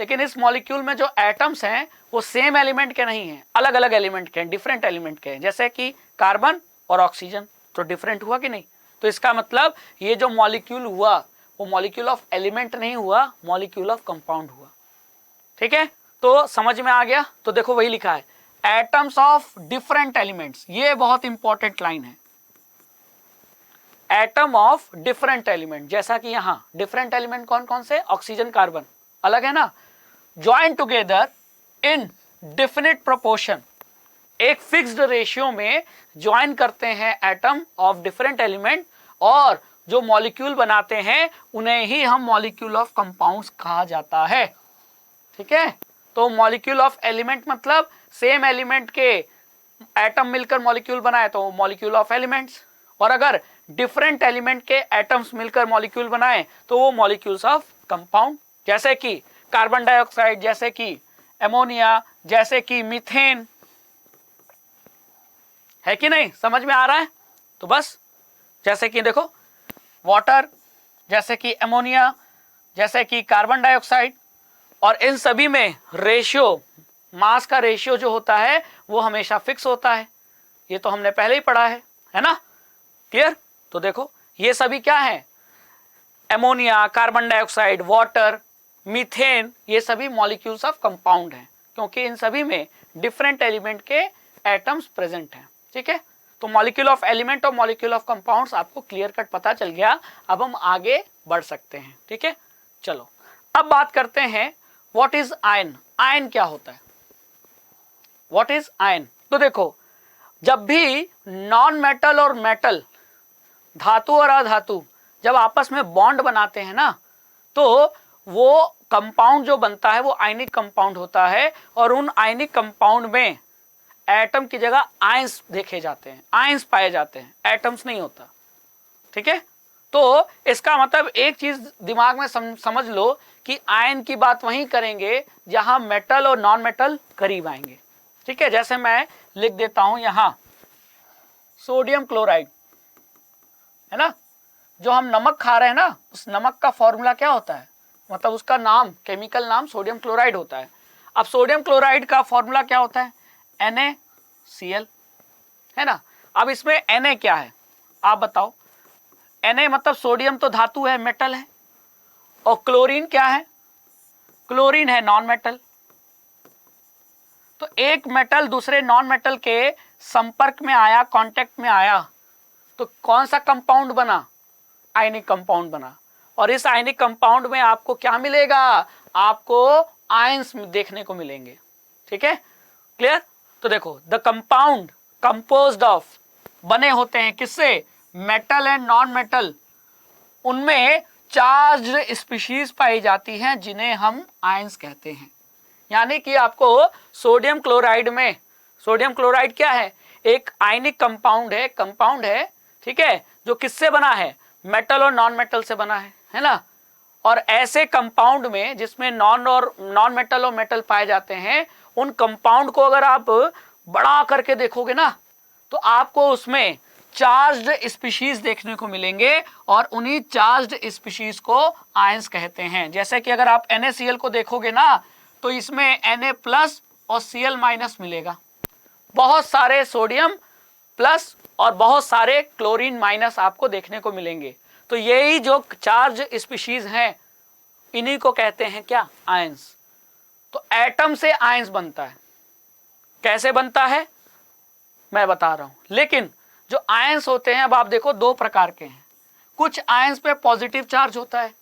लेकिन इस मॉलिक्यूल में जो एटम्स हैं वो सेम एलिमेंट के नहीं हैं, अलग अलग एलिमेंट के हैं, डिफरेंट एलिमेंट के हैं। जैसे कि कार्बन और ऑक्सीजन, तो डिफरेंट हुआ कि नहीं? तो इसका मतलब ये जो मॉलिक्यूल हुआ वो मॉलिक्यूल ऑफ एलिमेंट नहीं हुआ, मॉलिक्यूल ऑफ कंपाउंड हुआ, ठीक है। तो समझ में आ गया? तो देखो वही लिखा है, एटम्स ऑफ डिफरेंट एलिमेंट्स। ये बहुत इंपॉर्टेंट लाइन है, एटम ऑफ डिफरेंट एलिमेंट। जैसा कि यहां डिफरेंट एलिमेंट कौन कौन से? ऑक्सीजन, कार्बन, अलग है ना। Join together in definite proportion, एक फिक्स्ड रेशियो में ज्वाइन करते हैं एटम ऑफ डिफरेंट एलिमेंट, और जो मॉलिक्यूल बनाते हैं उन्हें ही हम मॉलिक्यूल ऑफ कंपाउंड्स कहा जाता है, ठीक है। तो मॉलिक्यूल ऑफ एलिमेंट मतलब सेम एलिमेंट के एटम मिलकर मॉलिक्यूल बनाए तो मॉलिक्यूल ऑफ एलिमेंट्स, और अगर डिफरेंट एलिमेंट के एटम्स मिलकर मॉलिक्यूल बनाए तो वो मॉलिक्यूल्स ऑफ कंपाउंड। जैसे कि कार्बन डाइऑक्साइड, जैसे कि एमोनिया, जैसे कि मीथेन, है कि नहीं? समझ में आ रहा है? तो बस, जैसे कि देखो वाटर, जैसे कि एमोनिया, जैसे कि कार्बन डाइऑक्साइड, और इन सभी में रेशियो, मास का रेशियो जो होता है वो हमेशा फिक्स होता है। ये तो हमने पहले ही पढ़ा है ना। क्लियर? तो देखो ये सभी क्या है? Ammonia, carbon dioxide, water, methane, ये सभी मॉलिक्यूल्स ऑफ कंपाउंड हैं, क्योंकि इन सभी में डिफरेंट एलिमेंट के एटम्स प्रेजेंट हैं, ठीक है। तो मॉलिक्यूल ऑफ एलिमेंट और मॉलिक्यूल ऑफ कंपाउंड्स आपको क्लियर कट पता चल गया। अब हम आगे बढ़ सकते हैं, ठीक है। चलो अब बात करते हैं व्हाट इज आयन। आयन क्या होता है? What is ion? तो देखो, जब भी नॉन मेटल और मेटल, धातु और अधातु, जब आपस में बॉन्ड बनाते हैं ना, तो वो कंपाउंड जो बनता है वो आयनिक कंपाउंड होता है, और उन आयनिक कंपाउंड में एटम की जगह आयंस देखे जाते हैं, आयंस पाए जाते हैं, एटम्स नहीं होता। ठीक है, तो इसका मतलब एक चीज दिमाग में समझ लो कि आयन की बात वहीं करेंगे जहां मेटल और नॉन मेटल करीब आएंगे। ठीक है, जैसे मैं लिख देता हूं यहां सोडियम क्लोराइड, है ना, जो हम नमक खा रहे हैं ना, उस नमक का फॉर्मूला क्या होता है, मतलब उसका नाम, केमिकल नाम सोडियम क्लोराइड होता है। अब सोडियम क्लोराइड का फॉर्मूला क्या होता है, NaCl, है ना। अब इसमें Na क्या है आप बताओ, Na मतलब सोडियम तो धातु है, मेटल है, और क्लोरीन क्या है, क्लोरीन है नॉन मेटल। तो एक मेटल दूसरे नॉन मेटल के संपर्क में आया, कांटेक्ट में आया, तो कौन सा कंपाउंड बना, आयनिक कंपाउंड बना। और इस आयनिक कंपाउंड में आपको क्या मिलेगा, आपको आयंस देखने को मिलेंगे। ठीक है, क्लियर। तो देखो, द कंपाउंड कंपोज्ड ऑफ, बने होते हैं किससे, मेटल एंड नॉन मेटल, उनमें चार्ज्ड स्पीशीज पाई जाती हैं जिन्हें हम आयंस कहते हैं। यानी कि आपको सोडियम क्लोराइड में, सोडियम क्लोराइड क्या है, एक आयनिक कंपाउंड है, ठीक है, जो किससे बना है, मेटल और नॉन मेटल से बना है ना। और ऐसे कंपाउंड में जिसमें नॉन मेटल और मेटल पाए जाते हैं, उन कंपाउंड को अगर आप बड़ा करके देखोगे ना, तो आपको उसमें चार्ज्ड स्पीशीज देखने को मिलेंगे, और उन्हीं चार्ज्ड स्पीशीज को आयंस कहते हैं। जैसे कि अगर आप NaCl को देखोगे ना, तो इसमें Na+ और Cl- मिलेगा, बहुत सारे सोडियम प्लस और बहुत सारे क्लोरीन माइनस आपको देखने को मिलेंगे। तो यही जो चार्ज स्पीशीज हैं, इन्हीं को कहते हैं क्या, आयंस। तो एटम से आयंस बनता है, कैसे बनता है मैं बता रहा हूं। लेकिन जो आयंस होते हैं, अब आप देखो दो प्रकार के हैं। कुछ आयंस पे पॉजिटिव चार्ज होता है,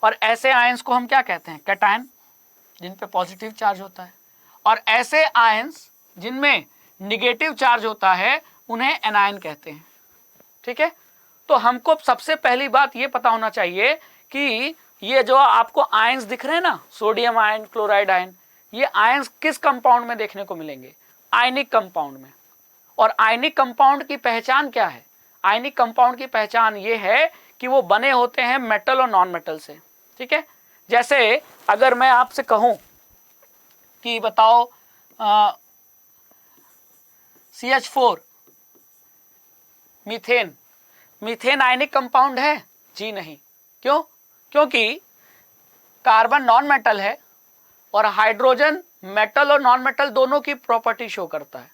और ऐसे आयंस को हम क्या कहते हैं, कैटायन, जिन पे पॉजिटिव चार्ज होता है। और ऐसे आयंस जिनमें निगेटिव चार्ज होता है, उन्हें एनायन कहते हैं। ठीक है, तो हमको सबसे पहली बात ये पता होना चाहिए कि ये जो आपको आयंस दिख रहे हैं ना, सोडियम आयन, क्लोराइड आयन, ये आयंस किस कंपाउंड में देखने को मिलेंगे, आयनिक कंपाउंड में। और आयनिक कंपाउंड की पहचान क्या है, आयनिक कंपाउंड की पहचान ये है कि वो बने होते हैं मेटल और नॉन मेटल से। ठीक है, जैसे अगर मैं आपसे कहूं कि बताओ CH4 methane, methane ionic compound है, जी नहीं। क्यों, क्योंकि कार्बन नॉन मेटल है, और हाइड्रोजन मेटल और नॉन मेटल दोनों की प्रॉपर्टी शो करता है,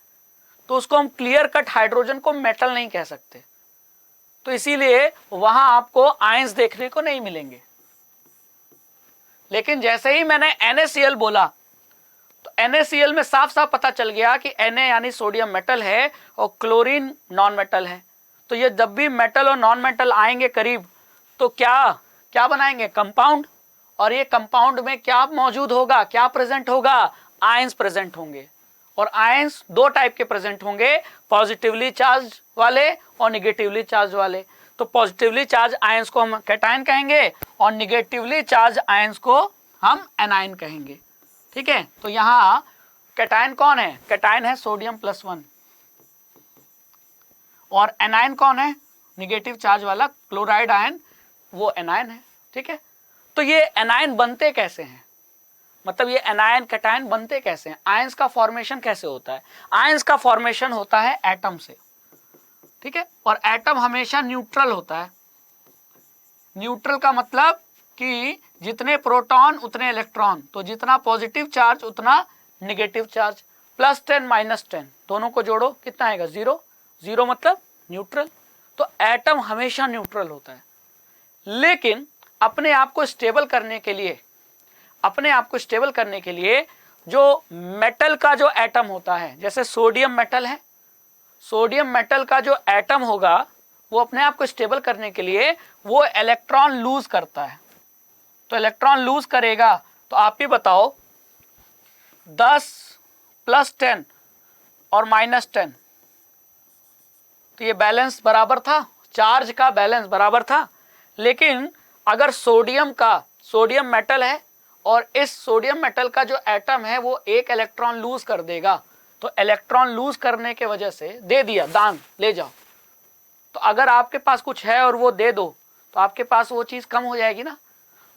तो उसको हम क्लियर कट हाइड्रोजन को मेटल नहीं कह सकते। तो इसीलिए वहां आपको आयंस देखने को नहीं मिलेंगे। लेकिन जैसे ही मैंने NaCl बोला, तो NaCl में साफ साफ पता चल गया कि Na यानी सोडियम मेटल है, और क्लोरीन नॉन मेटल है। तो ये जब भी मेटल और नॉन मेटल आएंगे करीब, तो क्या क्या बनाएंगे, कंपाउंड। और ये कंपाउंड में क्या मौजूद होगा, क्या प्रेजेंट होगा, आयंस प्रेजेंट होंगे। और आयंस दो टाइप के प्रेजेंट होंगे, पॉजिटिवली चार्ज वाले और निगेटिवली चार्ज वाले। तो पॉजिटिवली चार्ज आयंस को हम कैटायन कहेंगे, और निगेटिवली चार्ज आयंस को हम एनायन कहेंगे। ठीक है, तो यहां कैटायन कौन है, कैटायन है सोडियम +1, और एनायन कौन है, निगेटिव चार्ज वाला क्लोराइड आयन, वो एनायन है। ठीक है, तो ये एनायन बनते कैसे हैं, मतलब ये एनायन कैटायन बनते कैसे हैं, आयंस का फॉर्मेशन कैसे होता है। आयंस का फॉर्मेशन होता है एटम से। ठीक है, और एटम हमेशा न्यूट्रल होता है। न्यूट्रल का मतलब कि जितने प्रोटॉन उतने इलेक्ट्रॉन, तो जितना पॉजिटिव चार्ज उतना निगेटिव चार्ज, +10 -10 दोनों को जोड़ो कितना आएगा, 0। 0 मतलब न्यूट्रल। तो एटम हमेशा न्यूट्रल होता है। लेकिन अपने आप को स्टेबल करने के लिए, अपने आप को स्टेबल करने के लिए जो मेटल का जो एटम होता है, जैसे सोडियम मेटल है, सोडियम मेटल का जो एटम होगा, वो अपने आप को स्टेबल करने के लिए वो इलेक्ट्रॉन लूज करता है। तो इलेक्ट्रॉन लूज करेगा, तो आप ही बताओ 10 + 10 और -10, तो ये बैलेंस बराबर था, चार्ज का बैलेंस बराबर था। लेकिन अगर सोडियम मेटल है और इस सोडियम मेटल का जो एटम है वो एक इलेक्ट्रॉन लूज कर देगा, तो इलेक्ट्रॉन लूज करने के वजह से दे दिया, दान ले जाओ, तो अगर आपके पास कुछ है और वो दे दो तो आपके पास वो चीज कम हो जाएगी ना।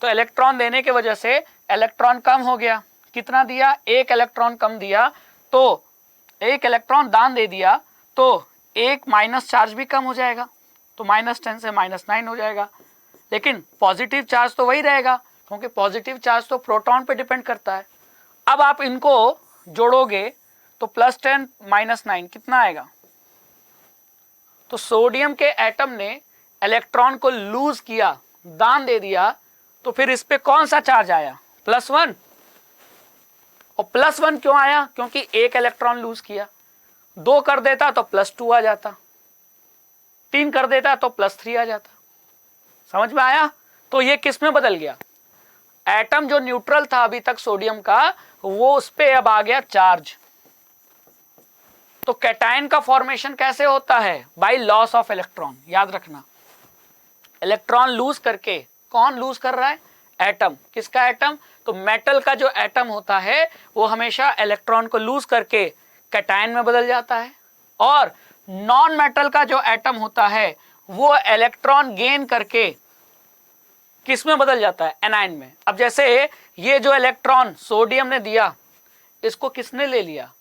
तो इलेक्ट्रॉन देने की वजह से इलेक्ट्रॉन कम हो गया, कितना दिया, एक इलेक्ट्रॉन कम दिया, तो एक इलेक्ट्रॉन दान दे दिया तो एक माइनस चार्ज भी कम हो जाएगा, तो -10 से -9 हो जाएगा। लेकिन पॉजिटिव चार्ज तो वही रहेगा, क्योंकि पॉजिटिव चार्ज तो प्रोटॉन पे डिपेंड करता है। अब आप इनको जोड़ोगे तो +10 -9 कितना आएगा, तो सोडियम के एटम ने इलेक्ट्रॉन को लूज किया, दान दे दिया, तो फिर इस पे कौन सा चार्ज आया, +1। और +1 क्यों आया, क्योंकि एक इलेक्ट्रॉन लूज किया। 2 कर देता तो +2 आ जाता, 3 कर देता तो +3 आ जाता। समझ में आया। तो ये किस में बदल गया, एटम जो न्यूट्रल था अभी तक सोडियम का, वो उस पे अब आ गया चार्ज। तो कैटायन का फॉर्मेशन कैसे होता है, बाय लॉस ऑफ इलेक्ट्रॉन। याद रखना, इलेक्ट्रॉन लूज करके, कौन लूज कर रहा है, एटम। किसका एटम, तो मेटल का जो एटम होता है वो हमेशा इलेक्ट्रॉन को लूज करके कैटायन में बदल जाता है, और नॉन मेटल का जो एटम होता है वो इलेक्ट्रॉन गेन करके किस में बदल जाता है, एनायन में। अब जैसे ये जो इलेक्ट्रॉन सोडियम ने दिया, इसको किसने ले लिया,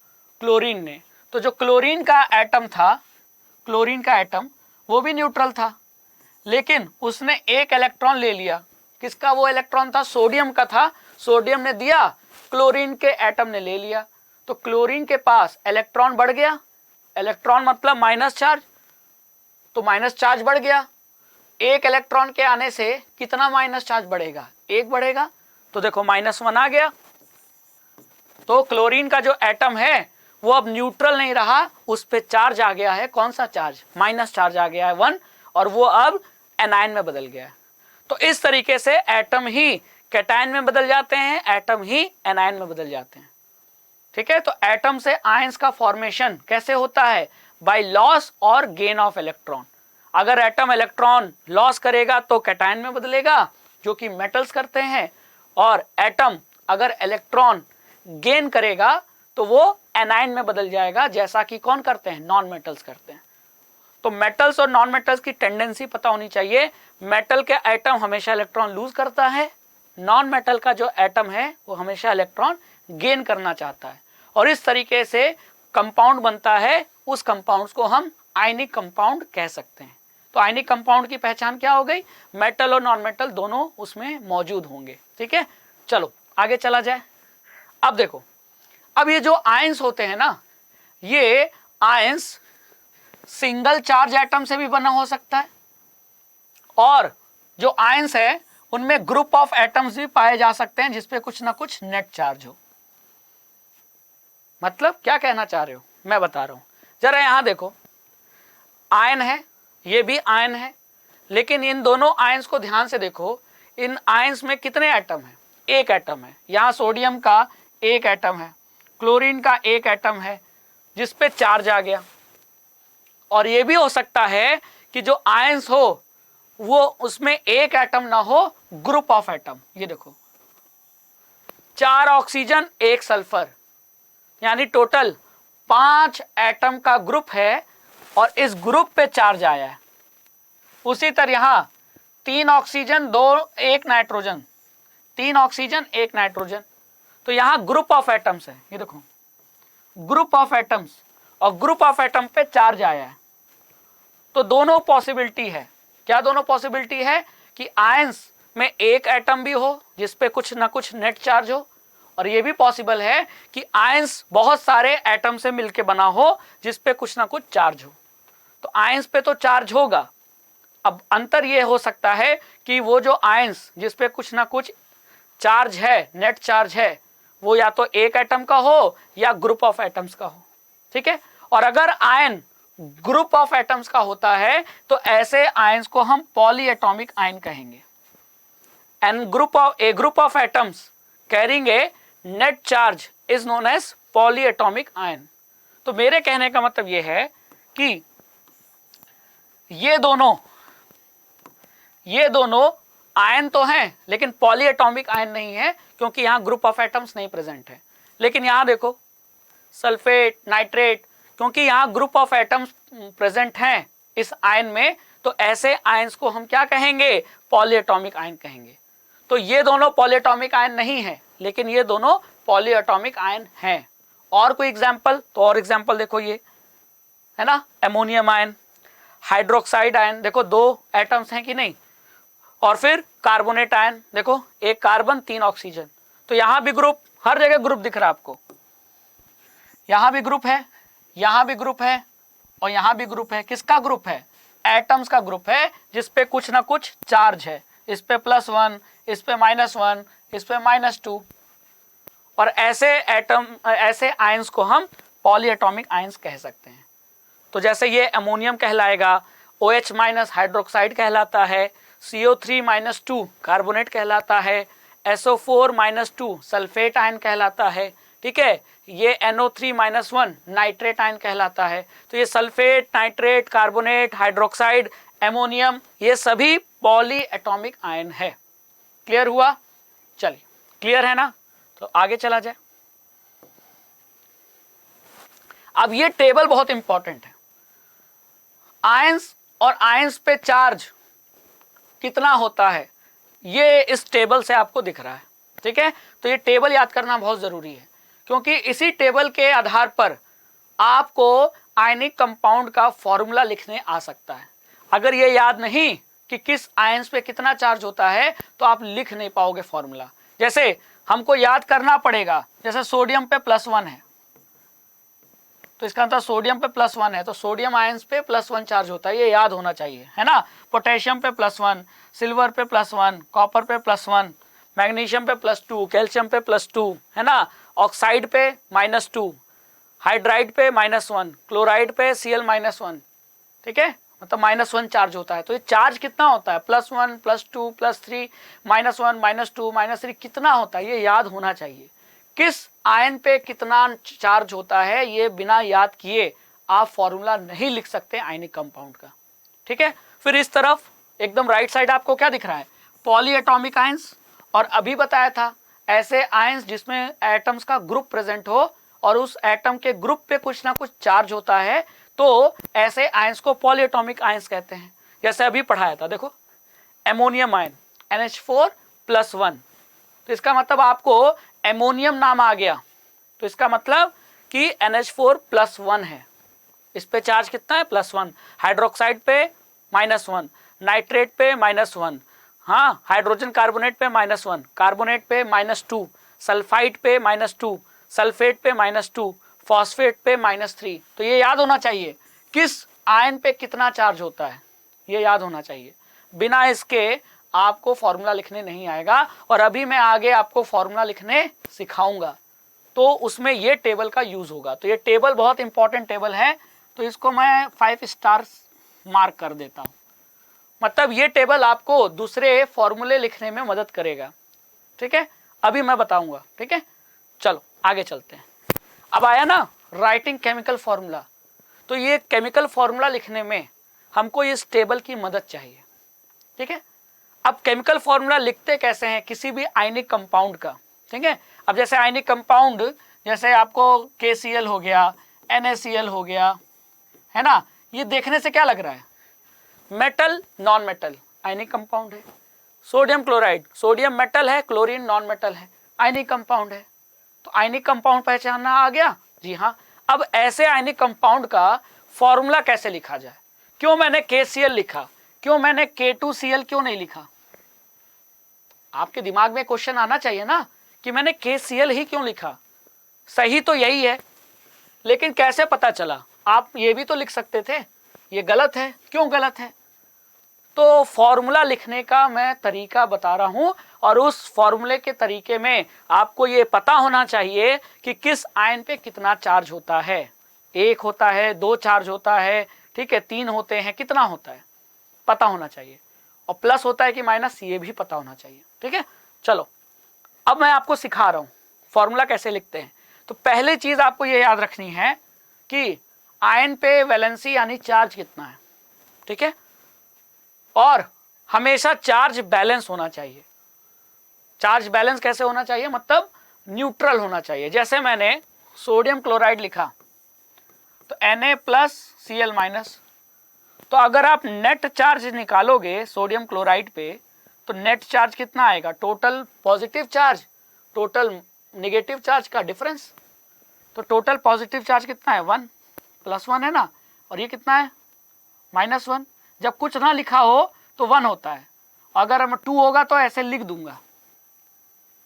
क्लोरीन ने। तो जो क्लोरीन का एटम था, क्लोरीन का एटम वो भी न्यूट्रल था, लेकिन उसने एक इलेक्ट्रॉन ले लिया। किसका वो इलेक्ट्रॉन था, सोडियम का था, सोडियम ने दिया, क्लोरीन के एटम ने ले लिया, तो क्लोरीन के पास इलेक्ट्रॉन बढ़ गया, इलेक्ट्रॉन मतलब माइनस चार्ज, तो माइनस चार्ज बढ़ गया। एक इलेक्ट्रॉन के आने से कितना माइनस चार्ज बढ़ेगा, 1 बढ़ेगा, तो देखो -1 आ गया। तो क्लोरीन का जो एटम है वो अब न्यूट्रल नहीं रहा, उस पे चार्ज आ गया है, कौन सा चार्ज, माइनस चार्ज आ गया है 1, और वो अब एनायन में बदल गया है। तो इस तरीके से एटम ही कैटायन में बदल जाते हैं, एटम ही एनायन में बदल जाते हैं। ठीक है, तो एटम से आयंस का फॉर्मेशन कैसे होता है, बाय लॉस और गेन ऑफ इलेक्ट्रॉन। अगर एटम इलेक्ट्रॉन लॉस करेगा तो कैटायन में बदलेगा, जो कि मेटल्स करते हैं, और एटम अगर इलेक्ट्रॉन गेन करेगा तो वो एनायन में बदल जाएगा, जैसा कि कौन करते हैं, नॉन मेटल्स करते हैं। तो मेटल्स और नॉन मेटल्स की टेंडेंसी पता होनी चाहिए। मेटल के एटम हमेशा इलेक्ट्रॉन लूज करता है, नॉन मेटल का जो एटम है वो हमेशा इलेक्ट्रॉन गेन करना चाहता है, और इस तरीके से कंपाउंड बनता है। उस कंपाउंड्स को हम आयनिक कंपाउंड कह सकते हैं। तो आयनिक कंपाउंड की पहचान क्या हो गई, मेटल और नॉन मेटल दोनों उसमें मौजूद होंगे। ठीक है, चलो आगे चला जाए। अब देखो, अब ये जो आयंस होते हैं ना, ये आयंस सिंगल चार्ज एटम से भी बना हो सकता है, और जो आयंस है उनमें ग्रुप ऑफ एटम्स भी पाए जा सकते हैं जिसपे कुछ ना कुछ नेट चार्ज हो। मतलब क्या कहना चाह रहे हो, मैं बता रहा हूं, जरा यहां देखो, आयन है, ये भी आयन है, लेकिन इन दोनों आयंस को ध्यान से देखो। इन आयंस में कितने एटम है, एक एटम है। यहां सोडियम का एक एटम है, क्लोरीन का एक एटम है जिस पे चार्ज आ गया। और ये भी हो सकता है कि जो आयंस हो वो उसमें एक एटम ना हो, ग्रुप ऑफ एटम। ये देखो, 4 ऑक्सीजन 1 सल्फर, यानी टोटल 5 एटम का ग्रुप है, और इस ग्रुप पे चार्ज आया है। उसी तरह यहां 3 ऑक्सीजन 1 नाइट्रोजन, 3 ऑक्सीजन 1 नाइट्रोजन, तो यहां ग्रुप ऑफ एटम्स है। ये देखो, ग्रुप ऑफ एटम्स, और ग्रुप ऑफ एटम पे चार्ज आया है। तो दोनों पॉसिबिलिटी है। क्या दोनों पॉसिबिलिटी है, कि आयंस में एक एटम भी हो जिसपे कुछ ना कुछ नेट चार्ज हो, और ये भी पॉसिबल है कि आयंस बहुत सारे एटम से मिलके बना हो जिसपे कुछ ना कुछ चार्ज हो। तो आयंस पे तो चार्ज होगा। अब अंतर ये हो सकता है कि वो जो आयंस जिसपे कुछ ना कुछ चार्ज है, नेट चार्ज है, वो या तो एक एटम का हो या ग्रुप ऑफ एटम्स का हो। ठीक है, और अगर आयन ग्रुप ऑफ एटम्स का होता है तो ऐसे आयंस को हम पॉलीएटॉमिक आयन कहेंगे। And a group of atoms carrying a net charge is known as polyatomic ion. तो मेरे कहने का मतलब यह है कि ये दोनों आयन तो है लेकिन पॉलीएटॉमिक आयन नहीं है, क्योंकि यहाँ ग्रुप ऑफ एटम्स नहीं प्रेजेंट है। लेकिन यहाँ देखो सल्फेट, नाइट्रेट, क्योंकि यहाँ ग्रुप ऑफ एटम्स प्रेजेंट हैं इस आयन में, तो ऐसे आयंस को हम क्या कहेंगे? पॉलीएटॉमिक आयन कहेंगे। तो ये दोनों पॉलीएटॉमिक आयन नहीं है, लेकिन ये दोनों पॉलीएटॉमिक आयन हैं। और कोई एग्जाम्पल? तो और एग्जाम्पल देखो, ये है ना एमोनियम आयन, हाइड्रोक्साइड आयन, देखो 2 एटम्स हैं कि नहीं। और फिर कार्बोनेट आयन, देखो 1 कार्बन 3 ऑक्सीजन। तो यहां भी ग्रुप, हर जगह ग्रुप दिख रहा है आपको। यहां भी ग्रुप है, यहां भी ग्रुप है, और यहां भी ग्रुप है। किसका ग्रुप है? एटम्स का ग्रुप है, जिसपे कुछ ना कुछ चार्ज है। इस पे +1, इस पे -1, इस पे -2। और ऐसे एटम, ऐसे आयंस को हम पॉलीएटॉमिक आयंस कह सकते हैं। तो जैसे ये अमोनियम कहलाएगा, OH- हाइड्रोक्साइड कहलाता है, CO3-2 कार्बोनेट कहलाता है, SO4-2 सल्फेट आयन कहलाता है। ठीक है, ये NO3-1 नाइट्रेट आयन कहलाता है। तो ये sulphate, nitrate, carbonate, hydroxide, ammonium, ये सभी पॉलीएटॉमिक आयन है। क्लियर हुआ? चलिए, क्लियर है ना? तो आगे चला जाए। अब ये टेबल बहुत इंपॉर्टेंट है। आयंस और आयंस पे चार्ज कितना होता है, ये इस टेबल से आपको दिख रहा है। ठीक है, तो ये टेबल याद करना बहुत जरूरी है, क्योंकि इसी टेबल के आधार पर आपको आयनिक कंपाउंड का फॉर्मूला लिखने आ सकता है। अगर ये याद नहीं कि किस आयंस पे कितना चार्ज होता है, तो आप लिख नहीं पाओगे फॉर्मूला। जैसे हमको याद करना पड़ेगा, जैसे सोडियम पे +1 है, तो इसका मतलब सोडियम पे +1 है, तो सोडियम आयंस पे +1 चार्ज होता है, ये याद होना चाहिए, है ना। पोटेशियम पे +1, सिल्वर पे +1, कॉपर पे +1, मैग्नीशियम पे +2, कैल्शियम पे +2, है ना। ऑक्साइड पे -2, हाइड्राइड पे -1, क्लोराइड पे Cl-1। ठीक है, मतलब -1 चार्ज होता है। तो ये चार्ज कितना होता है? +1, +2, +3, -1, -2, -3, कितना होता है ये याद होना चाहिए। किस आयन पे कितना चार्ज होता है, ये बिना याद किए आप फॉर्मूला नहीं लिख सकते आयनिक कंपाउंड का। ठीक है, फिर इस तरफ एकदम राइट साइड आपको क्या दिख रहा है? Polyatomic ions. और अभी बताया था ऐसे आयंस जिसमें एटम्स का ग्रुप प्रेजेंट हो और उस एटम के ग्रुप पे कुछ ना कुछ चार्ज होता है, तो ऐसे आयंस को पॉलीएटॉमिक आयंस कहते हैं। जैसे अभी पढ़ाया था, देखो एमोनियम आयन NH4+1, तो इसका मतलब आपको एमोनियम नाम आ गया, तो इसका मतलब कि NH4+1 है। इस पे चार्ज कितना है? +1। हाइड्रोक्साइड पे -1, नाइट्रेट पे -1, हाँ हाइड्रोजन कार्बोनेट पे -1, कार्बोनेट पे -2, सल्फाइड पे -2, सल्फेट पे -2, फॉस्फेट पे -3। तो ये याद होना चाहिए किस आयन पे कितना चार्ज होता है, ये याद होना चाहिए। बिना इसके आपको फॉर्मूला लिखने नहीं आएगा। और अभी मैं आगे आपको फॉर्मूला लिखने सिखाऊंगा, तो उसमें ये टेबल का यूज होगा। तो ये टेबल बहुत इंपॉर्टेंट टेबल है, तो इसको मैं 5 स्टार्स मार्क कर देता हूं। मतलब ये टेबल आपको दूसरे फॉर्मूले लिखने में मदद करेगा। ठीक है, अभी मैं बताऊंगा। ठीक है, चलो आगे चलते हैं। अब आया ना राइटिंग केमिकल फॉर्मूला, तो ये केमिकल फॉर्मूला लिखने में हमको इस टेबल की मदद चाहिए। ठीक है, अब केमिकल फॉर्मूला लिखते कैसे हैं किसी भी आयनिक कंपाउंड का? ठीक है, अब जैसे आयनिक कंपाउंड, जैसे आपको KCl हो गया, NaCl हो गया, है ना, ये देखने से क्या लग रहा है? Metal non metal ionic compound है। सोडियम क्लोराइड, सोडियम मेटल है, क्लोरीन नॉन मेटल है, आयनिक कंपाउंड है। तो आयनिक कंपाउंड पहचानना आ गया? जी हाँ। अब ऐसे आयनिक कंपाउंड का फॉर्मूला कैसे लिखा जाए? क्यों मैंने KCl लिखा, क्यों मैंने K2Cl क्यों नहीं लिखा? आपके दिमाग में क्वेश्चन आना चाहिए ना कि मैंने KCl ही क्यों लिखा। सही तो यही है, लेकिन कैसे पता चला? आप ये भी तो लिख सकते थे ये गलत है। क्यों गलत है? तो फॉर्मूला लिखने का मैं तरीका बता रहा हूं, और उस फॉर्मूले के तरीके में आपको ये पता होना चाहिए कि किस आयन पे कितना चार्ज होता है। 1 होता है, 2 चार्ज होता है, ठीक है, 3 होते हैं, कितना होता है पता होना चाहिए, और प्लस होता है कि माइनस, ये भी पता होना चाहिए। ठीक है, चलो अब मैं आपको सिखा रहा हूं फॉर्मूला कैसे लिखते हैं। तो पहली चीज आपको ये याद रखनी है कि आयन पे वैलेंसी यानी चार्ज कितना है। ठीक है, और हमेशा चार्ज बैलेंस होना चाहिए। चार्ज बैलेंस कैसे होना चाहिए, मतलब न्यूट्रल होना चाहिए। जैसे मैंने सोडियम क्लोराइड लिखा तो Na+Cl-, तो अगर आप नेट चार्ज निकालोगे सोडियम क्लोराइड पे तो नेट चार्ज कितना आएगा, total positive charge total negative charge का डिफरेंस। तो टोटल पॉजिटिव चार्ज कितना है, 1 + 1 है ना, और ये कितना है -1। जब कुछ ना लिखा हो तो 1 होता है, अगर 2 होगा तो ऐसे लिख दूंगा,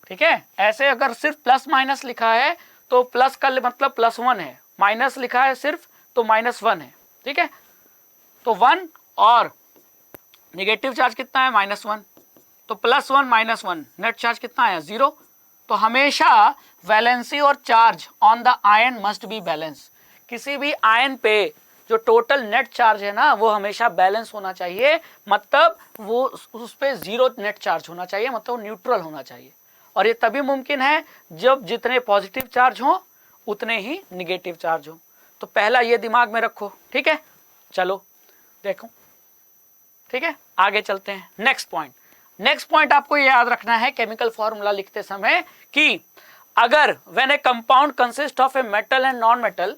ठीक है। ऐसे अगर सिर्फ प्लस माइनस लिखा है तो प्लस का मतलब +1 है, माइनस लिखा है सिर्फ तो -1 है, ठीक है। तो 1 और नेगेटिव चार्ज कितना है -1, तो +1 -1 नेट चार्ज कितना आया 0। तो हमेशा वैलेंसी और charge on the ion must be balance. किसी भी आयन पे जो टोटल नेट चार्ज है ना वो हमेशा बैलेंस होना चाहिए, मतलब वो उस पे 0 नेट चार्ज होना चाहिए, मतलब न्यूट्रल होना चाहिए। और ये तभी मुमकिन है जब जितने पॉजिटिव चार्ज हो उतने ही निगेटिव चार्ज हो। तो पहला ये दिमाग में रखो, ठीक है। चलो देखो, ठीक है, आगे चलते हैं। नेक्स्ट पॉइंट आपको ये याद रखना है केमिकल फॉर्मूला लिखते समय कि अगर when A compound consist of a metal and non metal,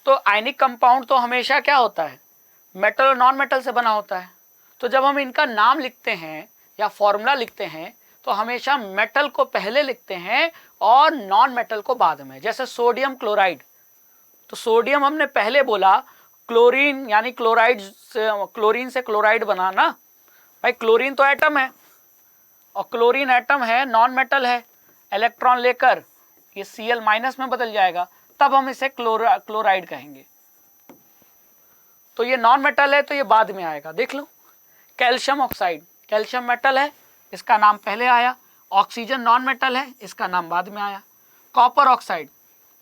तो आयनिक कंपाउंड तो हमेशा क्या होता है, मेटल और नॉन मेटल से बना होता है। तो जब हम इनका नाम लिखते हैं या फॉर्मूला लिखते हैं तो हमेशा मेटल को पहले लिखते हैं और नॉन मेटल को बाद में। जैसे सोडियम क्लोराइड, तो सोडियम हमने पहले बोला, क्लोरीन यानी क्लोराइड से, क्लोरीन से क्लोराइड बना ना भाई, क्लोरीन तो एटम है और क्लोरीन एटम है, नॉन मेटल है, इलेक्ट्रॉन लेकर ये Cl- में बदल जाएगा, तब हम इसे क्लोराइड कहेंगे। तो ये नॉन मेटल है तो ये बाद में आएगा। देख लो, कैल्शियम ऑक्साइड, कैल्शियम मेटल है, इसका नाम पहले आया। ऑक्सीजन नॉन मेटल है, इसका नाम बाद में आया। कॉपर ऑक्साइड,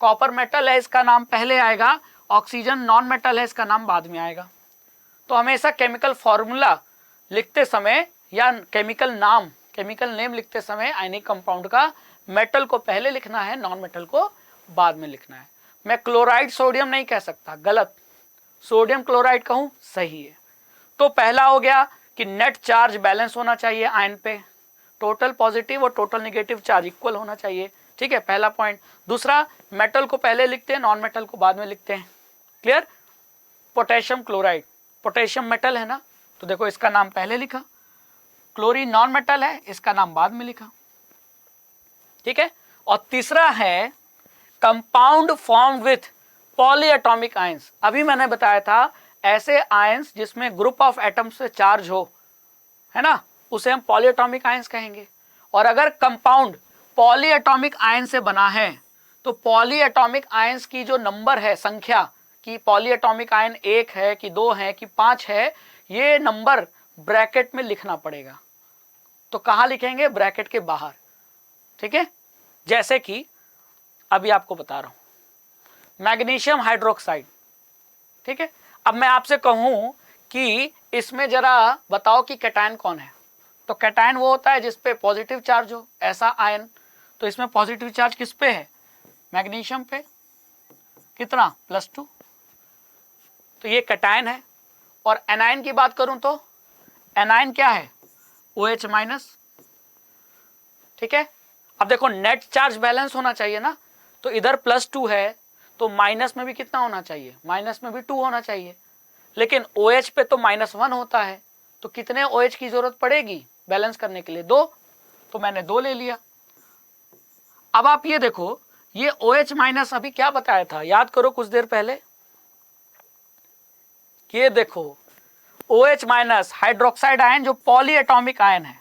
कॉपर मेटल है, इसका नाम पहले आएगा। ऑक्सीजन नॉन मेटल है, इसका नाम बाद में आएगा। तो हमेशा केमिकल फॉर्मूला लिखते समय या केमिकल नेम लिखते समय आयनिक कंपाउंड का मेटल को पहले लिखना है, नॉन मेटल को बाद में लिखना है। मैं क्लोराइड सोडियम नहीं कह सकता, गलत, सोडियम क्लोराइड कहूं, सही है। तो पहला हो गया कि नेट चार्ज बैलेंस होना चाहिए आयन पे, टोटल पॉजिटिव और टोटल नेगेटिव चार्ज इक्वल होना चाहिए, ठीक है, पहला पॉइंट। दूसरा, मेटल को पहले लिखते हैं, नॉन मेटल को बाद में लिखते हैं, clear. Potassium chloride, potassium metal है ना, तो देखो इसका नाम पहले लिखा। क्लोरीन नॉन मेटल है, इसका नाम बाद में लिखा, ठीक है। और तीसरा है compound formed with polyatomic ions. अभी मैंने बताया था ऐसे आयंस जिसमें ग्रुप ऑफ एटम्स से चार्ज हो, है ना, उसे हम पॉलीएटॉमिक आयंस कहेंगे। और अगर कंपाउंड पॉलीएटॉमिक आयन से बना है तो पॉलीएटॉमिक आयंस की जो नंबर है, संख्या, कि पॉलीएटॉमिक आयन 1 है कि 2 है कि 5 है, ये नंबर ब्रैकेट में लिखना पड़ेगा। तो कहां लिखेंगे, ब्रैकेट के बाहर, ठीक है। जैसे कि अभी आपको बता रहा हूं, मैग्नीशियम हाइड्रोक्साइड, ठीक है। अब मैं आपसे कहूं कि इसमें जरा बताओ कि कैटायन कौन है, तो कैटायन वो होता है जिस पे पॉजिटिव चार्ज हो, ऐसा आयन। तो इसमें पॉजिटिव चार्ज किस पे है, मैग्नीशियम पे, कितना, +2, तो ये कैटायन है। और एनायन की बात करूं तो एनायन क्या है, OH-, ठीक है। अब देखो नेट चार्ज बैलेंस होना चाहिए ना, तो इधर +2 है तो माइनस में भी कितना होना चाहिए, माइनस में भी 2 होना चाहिए। लेकिन OH पे तो -1 होता है, तो कितने OH की जरूरत पड़ेगी बैलेंस करने के लिए, 2, तो मैंने 2 ले लिया। अब आप ये देखो, ये OH- अभी क्या बताया था, याद करो कुछ देर पहले, ये देखो OH- हाइड्रोक्साइड आयन जो पॉलीएटॉमिक आयन है,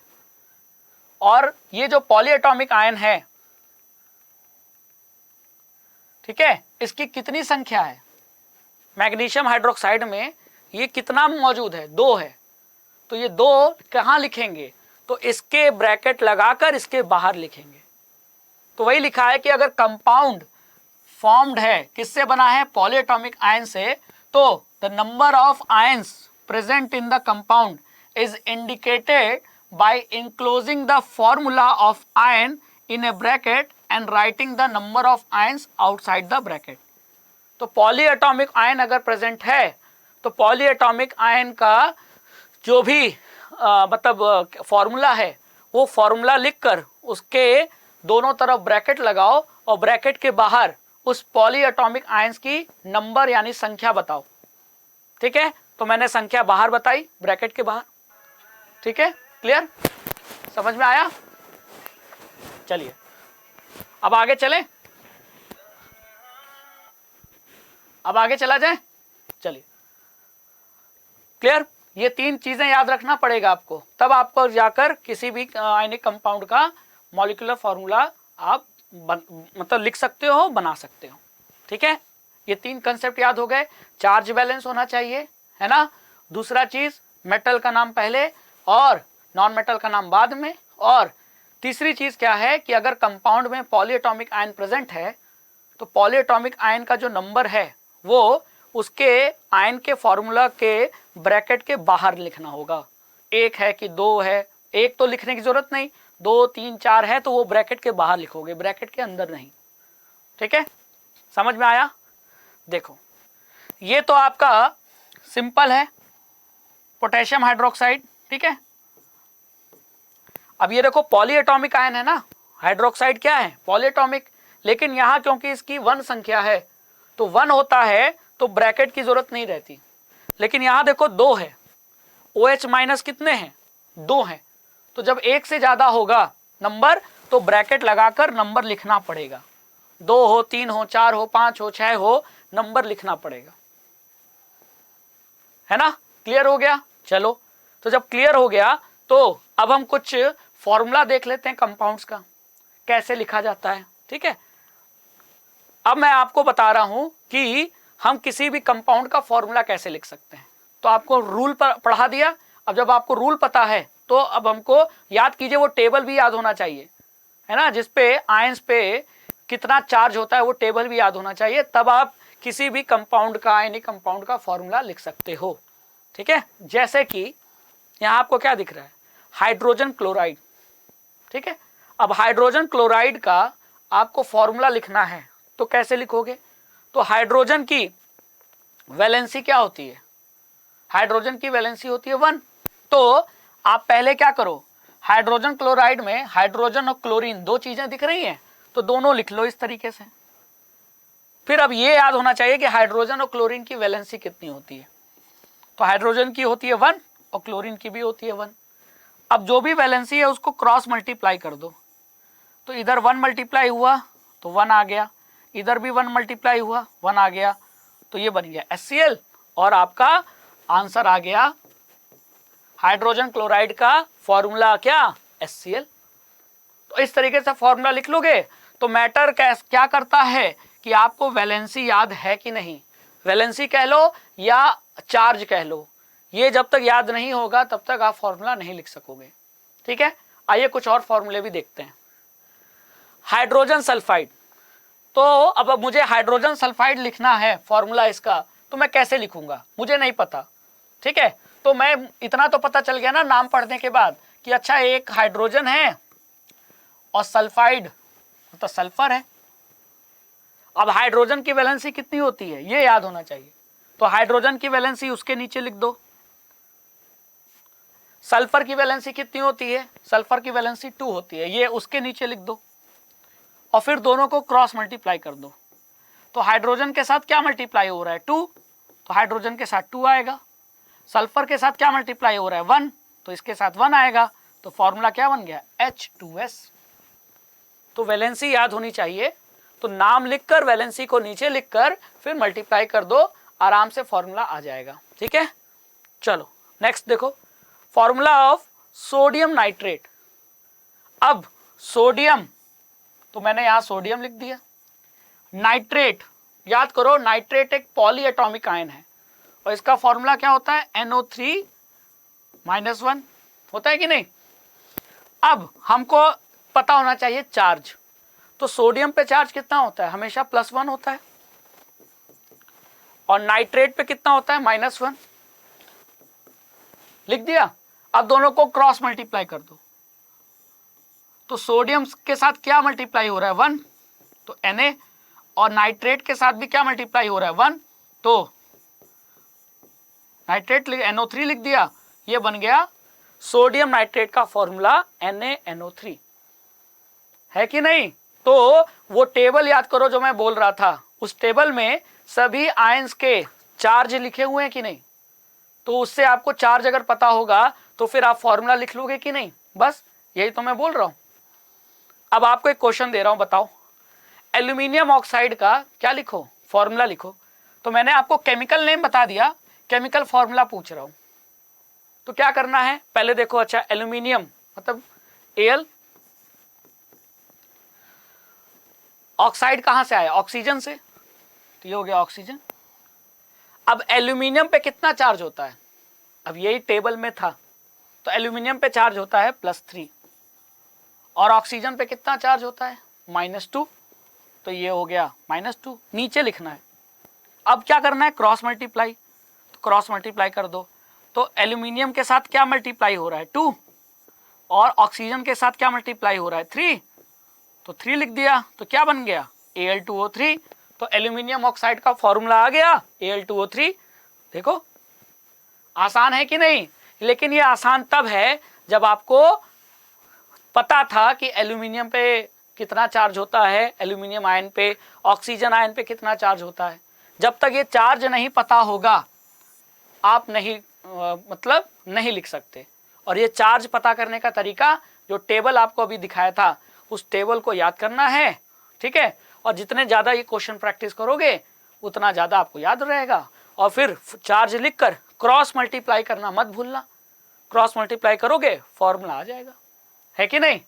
और ये जो पॉलीएटॉमिक आयन है, ठीक है, इसकी कितनी संख्या है, मैग्नीशियम हाइड्रोक्साइड में ये कितना मौजूद है, 2 है। तो ये 2 कहां लिखेंगे, तो इसके ब्रैकेट लगाकर इसके बाहर लिखेंगे। तो वही लिखा है कि अगर कंपाउंड फॉर्म्ड है, किससे बना है, पॉलीएटॉमिक आयन से, तो the number of ions present in the compound is indicated by enclosing the formula of ion in a bracket and writing the number of ions outside the bracket। तो polyatomic ion अगर present है तो polyatomic ion का जो भी मतलब formula है वो फॉर्मूला लिखकर उसके दोनों तरफ ब्रैकेट लगाओ और ब्रैकेट के बाहर उस पॉली एटॉमिक आयंस की नंबर यानी संख्या बताओ। ठीक है, तो मैंने संख्या बाहर बताई ब्रैकेट के बाहर। ठीक है, क्लियर, समझ में आया? चलिए अब आगे चलें, अब आगे चला जाए। चलिए, क्लियर, ये तीन चीजें याद रखना पड़ेगा आपको, तब आपको जाकर किसी भी आयनिक कंपाउंड का मॉलिक्यूलर फॉर्मूला आप मतलब लिख सकते हो, बना सकते हो। ठीक है, ये तीन कंसेप्ट याद हो गए। चार्ज बैलेंस होना चाहिए, है ना। दूसरा चीज मेटल का नाम पहले और नॉन मेटल का नाम बाद में। और तीसरी चीज क्या है कि अगर कंपाउंड में पॉलीएटॉमिक आयन प्रेजेंट है तो पॉलीएटॉमिक आयन का जो नंबर है वो उसके आयन के फॉर्मूला के ब्रैकेट के बाहर लिखना होगा। एक है कि दो है, एक तो लिखने की जरूरत नहीं, 2 3 4 है तो वो ब्रैकेट के बाहर लिखोगे, ब्रैकेट के अंदर नहीं। ठीक है, समझ में आया? देखो ये तो आपका सिंपल है, पोटेशियम हाइड्रोक्साइड। ठीक है, अब ये देखो पॉलीएटॉमिक आयन है ना, हाइड्रोक्साइड क्या है? पॉलीएटॉमिक। लेकिन यहां क्योंकि इसकी 1 संख्या है तो 1 होता है तो ब्रैकेट की जरूरत नहीं रहती। लेकिन यहां देखो 2 है, OH माइनस कितने हैं? 2 हैं। तो जब एक से ज्यादा होगा नंबर तो ब्रैकेट लगाकर नंबर लिखना पड़ेगा। 2 हो, 3 हो, 4 हो, 5 हो, 6 हो, नंबर लिखना पड़ेगा, है ना। क्लियर हो गया? चलो, तो जब क्लियर हो गया तो अब हम कुछ फॉर्मूला देख लेते हैं कंपाउंड्स का, कैसे लिखा जाता है। ठीक है, अब मैं आपको बता रहा हूं कि हम किसी भी कंपाउंड का फॉर्मूला कैसे लिख सकते हैं। तो आपको रूल पढ़ा दिया। अब जब आपको रूल पता है तो अब हमको याद कीजिए, वो टेबल भी याद होना चाहिए, है ना, जिसपे आयंस पे कितना चार्ज होता है वो टेबल भी याद होना चाहिए, तब आप किसी भी कंपाउंड का, आयनिक कंपाउंड का फॉर्मूला लिख सकते हो। ठीक है, जैसे कि यहां आपको क्या दिख रहा है? Hydrogen chloride. ठीक है, अब हाइड्रोजन क्लोराइड का आपको फॉर्मूला लिखना है तो कैसे लिखोगे? तो हाइड्रोजन की वैलेंसी क्या होती है? हाइड्रोजन की वैलेंसी होती है 1। तो आप पहले क्या करो, हाइड्रोजन क्लोराइड में हाइड्रोजन और क्लोरीन दो चीजें दिख रही हैं तो दोनों लिख लो इस तरीके से। फिर अब ये याद होना चाहिए कि हाइड्रोजन और क्लोरीन की वैलेंसी कितनी होती है। तो हाइड्रोजन की होती है 1 और क्लोरीन की भी होती है 1। अब जो भी वैलेंसी है उसको क्रॉस मल्टीप्लाई कर दो। तो इधर 1 मल्टीप्लाई हुआ तो 1 आ गया, इधर भी 1 मल्टीप्लाई हुआ 1 आ गया, तो ये बन गया HCl और आपका आंसर आ गया हाइड्रोजन क्लोराइड का फॉर्मूला क्या? HCl। तो इस तरीके से फॉर्मूला लिख लोगे तो मैटर क्या करता है कि आपको वैलेंसी याद है कि नहीं। वैलेंसी कह लो या चार्ज कह लो, ये जब तक याद नहीं होगा तब तक आप फॉर्मूला नहीं लिख सकोगे। ठीक है, आइए कुछ और फॉर्मूले भी देखते हैं। हाइड्रोजन सल्फाइड, तो अब मुझे हाइड्रोजन सल्फाइड लिखना है फॉर्मूला इसका, तो मैं कैसे लिखूंगा? मुझे नहीं पता। ठीक है, तो मैं इतना तो पता चल गया ना नाम पढ़ने के बाद कि अच्छा एक हाइड्रोजन है और सल्फाइड तो सल्फर है। अब हाइड्रोजन की वैलेंसी कितनी होती है ये याद होना चाहिए, तो हाइड्रोजन की वैलेंसी उसके नीचे लिख दो। सल्फर की वैलेंसी कितनी होती है? सल्फर की वैलेंसी 2 होती है, ये उसके नीचे लिख दो और फिर दोनों को क्रॉस मल्टीप्लाई कर दो। तो हाइड्रोजन के साथ क्या मल्टीप्लाई हो रहा है? 2, तो हाइड्रोजन के साथ 2 आएगा। सल्फर के साथ क्या मल्टीप्लाई हो रहा है? 1, तो इसके साथ 1 आएगा। तो फॉर्मूला क्या बन गया? H2S। तो वैलेंसी याद होनी चाहिए, तो नाम लिखकर वैलेंसी को नीचे लिखकर फिर मल्टीप्लाई कर दो, आराम से फॉर्मूला आ जाएगा। ठीक है, चलो नेक्स्ट देखो, फॉर्मूला ऑफ सोडियम नाइट्रेट। अब सोडियम, तो मैंने यहां सोडियम लिख दिया। नाइट्रेट, याद करो नाइट्रेट एक पॉलीएटॉमिक आयन है और इसका फॉर्मूला क्या होता है? NO3-1 होता है कि नहीं। अब हमको पता होना चाहिए चार्ज, तो सोडियम पे चार्ज कितना होता है? हमेशा +1 होता है, और नाइट्रेट पे कितना होता है? -1। लिख दिया। अब दोनों को क्रॉस मल्टीप्लाई कर दो, तो सोडियम के साथ क्या मल्टीप्लाई हो रहा है? 1, तो Na, और नाइट्रेट के साथ भी क्या मल्टीप्लाई हो रहा है? 1, तो नाइट्रेट NO3 लिख दिया, ये बन गया सोडियम नाइट्रेट का फॉर्मूला NaNO3 है कि नहीं। तो वो टेबल याद करो जो मैं बोल रहा था, उस टेबल में सभी आयंस के चार्ज लिखे हुए हैं कि नहीं। तो उससे आपको चार्ज अगर पता होगा तो फिर आप फॉर्मूला लिख लोगे कि नहीं। बस यही तो मैं बोल रहा हूं। अब आपको एक क्वेश्चन दे रहा हूं, बताओ एल्यूमिनियम ऑक्साइड का क्या लिखो, फॉर्मूला लिखो। तो मैंने आपको केमिकल नेम बता दिया, केमिकल फॉर्मूला पूछ रहा हूं। तो क्या करना है, पहले देखो। अच्छा, एल्यूमिनियम मतलब Al, ऑक्साइड कहां से आया, ऑक्सीजन से, तो ये हो गया ऑक्सीजन। अब एल्यूमिनियम पे कितना चार्ज होता है, अब यही टेबल में था, तो एल्यूमिनियम पे चार्ज होता है +3 और ऑक्सीजन पे कितना चार्ज होता है -2, तो ये हो गया -2, नीचे लिखना है। अब क्या करना है, क्रॉस मल्टीप्लाई, तो क्रॉस मल्टीप्लाई कर दो। तो एल्यूमिनियम के साथ क्या मल्टीप्लाई हो रहा है 2 और ऑक्सीजन के साथ क्या मल्टीप्लाई हो रहा है 3, तो 3 लिख दिया। तो क्या बन गया Al2O3। तो एल्यूमिनियम ऑक्साइड का फॉर्मूला आ गया Al2O3। देखो आसान है कि नहीं। लेकिन ये आसान तब है जब आपको पता था कि एल्यूमिनियम पे कितना चार्ज होता है, एल्यूमिनियम आयन पे, ऑक्सीजन आयन पे कितना चार्ज होता है। जब तक ये चार्ज नहीं पता होगा आप नहीं मतलब नहीं लिख सकते। और ये चार्ज पता करने का तरीका जो टेबल आपको अभी दिखाया था, उस टेबल को याद करना है, ठीक है। और जितने ज़्यादा ये क्वेश्चन प्रैक्टिस करोगे उतना ज़्यादा आपको याद रहेगा। और फिर चार्ज लिखकर क्रॉस मल्टीप्लाई करना मत भूलना, क्रॉस मल्टीप्लाई करोगे फॉर्मूला आ जाएगा, है कि नहीं।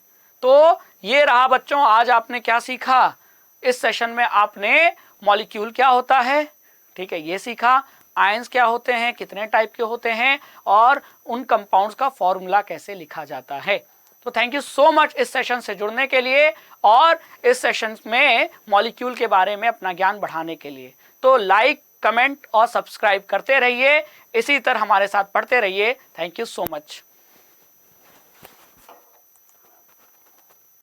तो ये रहा बच्चों, आज आपने क्या सीखा। इस सेशन में आपने मॉलिक्यूल क्या होता है, ठीक है, ये सीखा। आयंस क्या होते हैं, कितने टाइप के होते हैं, और उन कंपाउंड्स का फॉर्मूला कैसे लिखा जाता है। तो थैंक यू सो मच इस सेशन से जुड़ने के लिए और इस सेशन में मॉलिक्यूल के बारे में अपना ज्ञान बढ़ाने के लिए। तो लाइक, कमेंट और सब्सक्राइब करते रहिए, इसी तरह हमारे साथ पढ़ते रहिए। Thank you so much.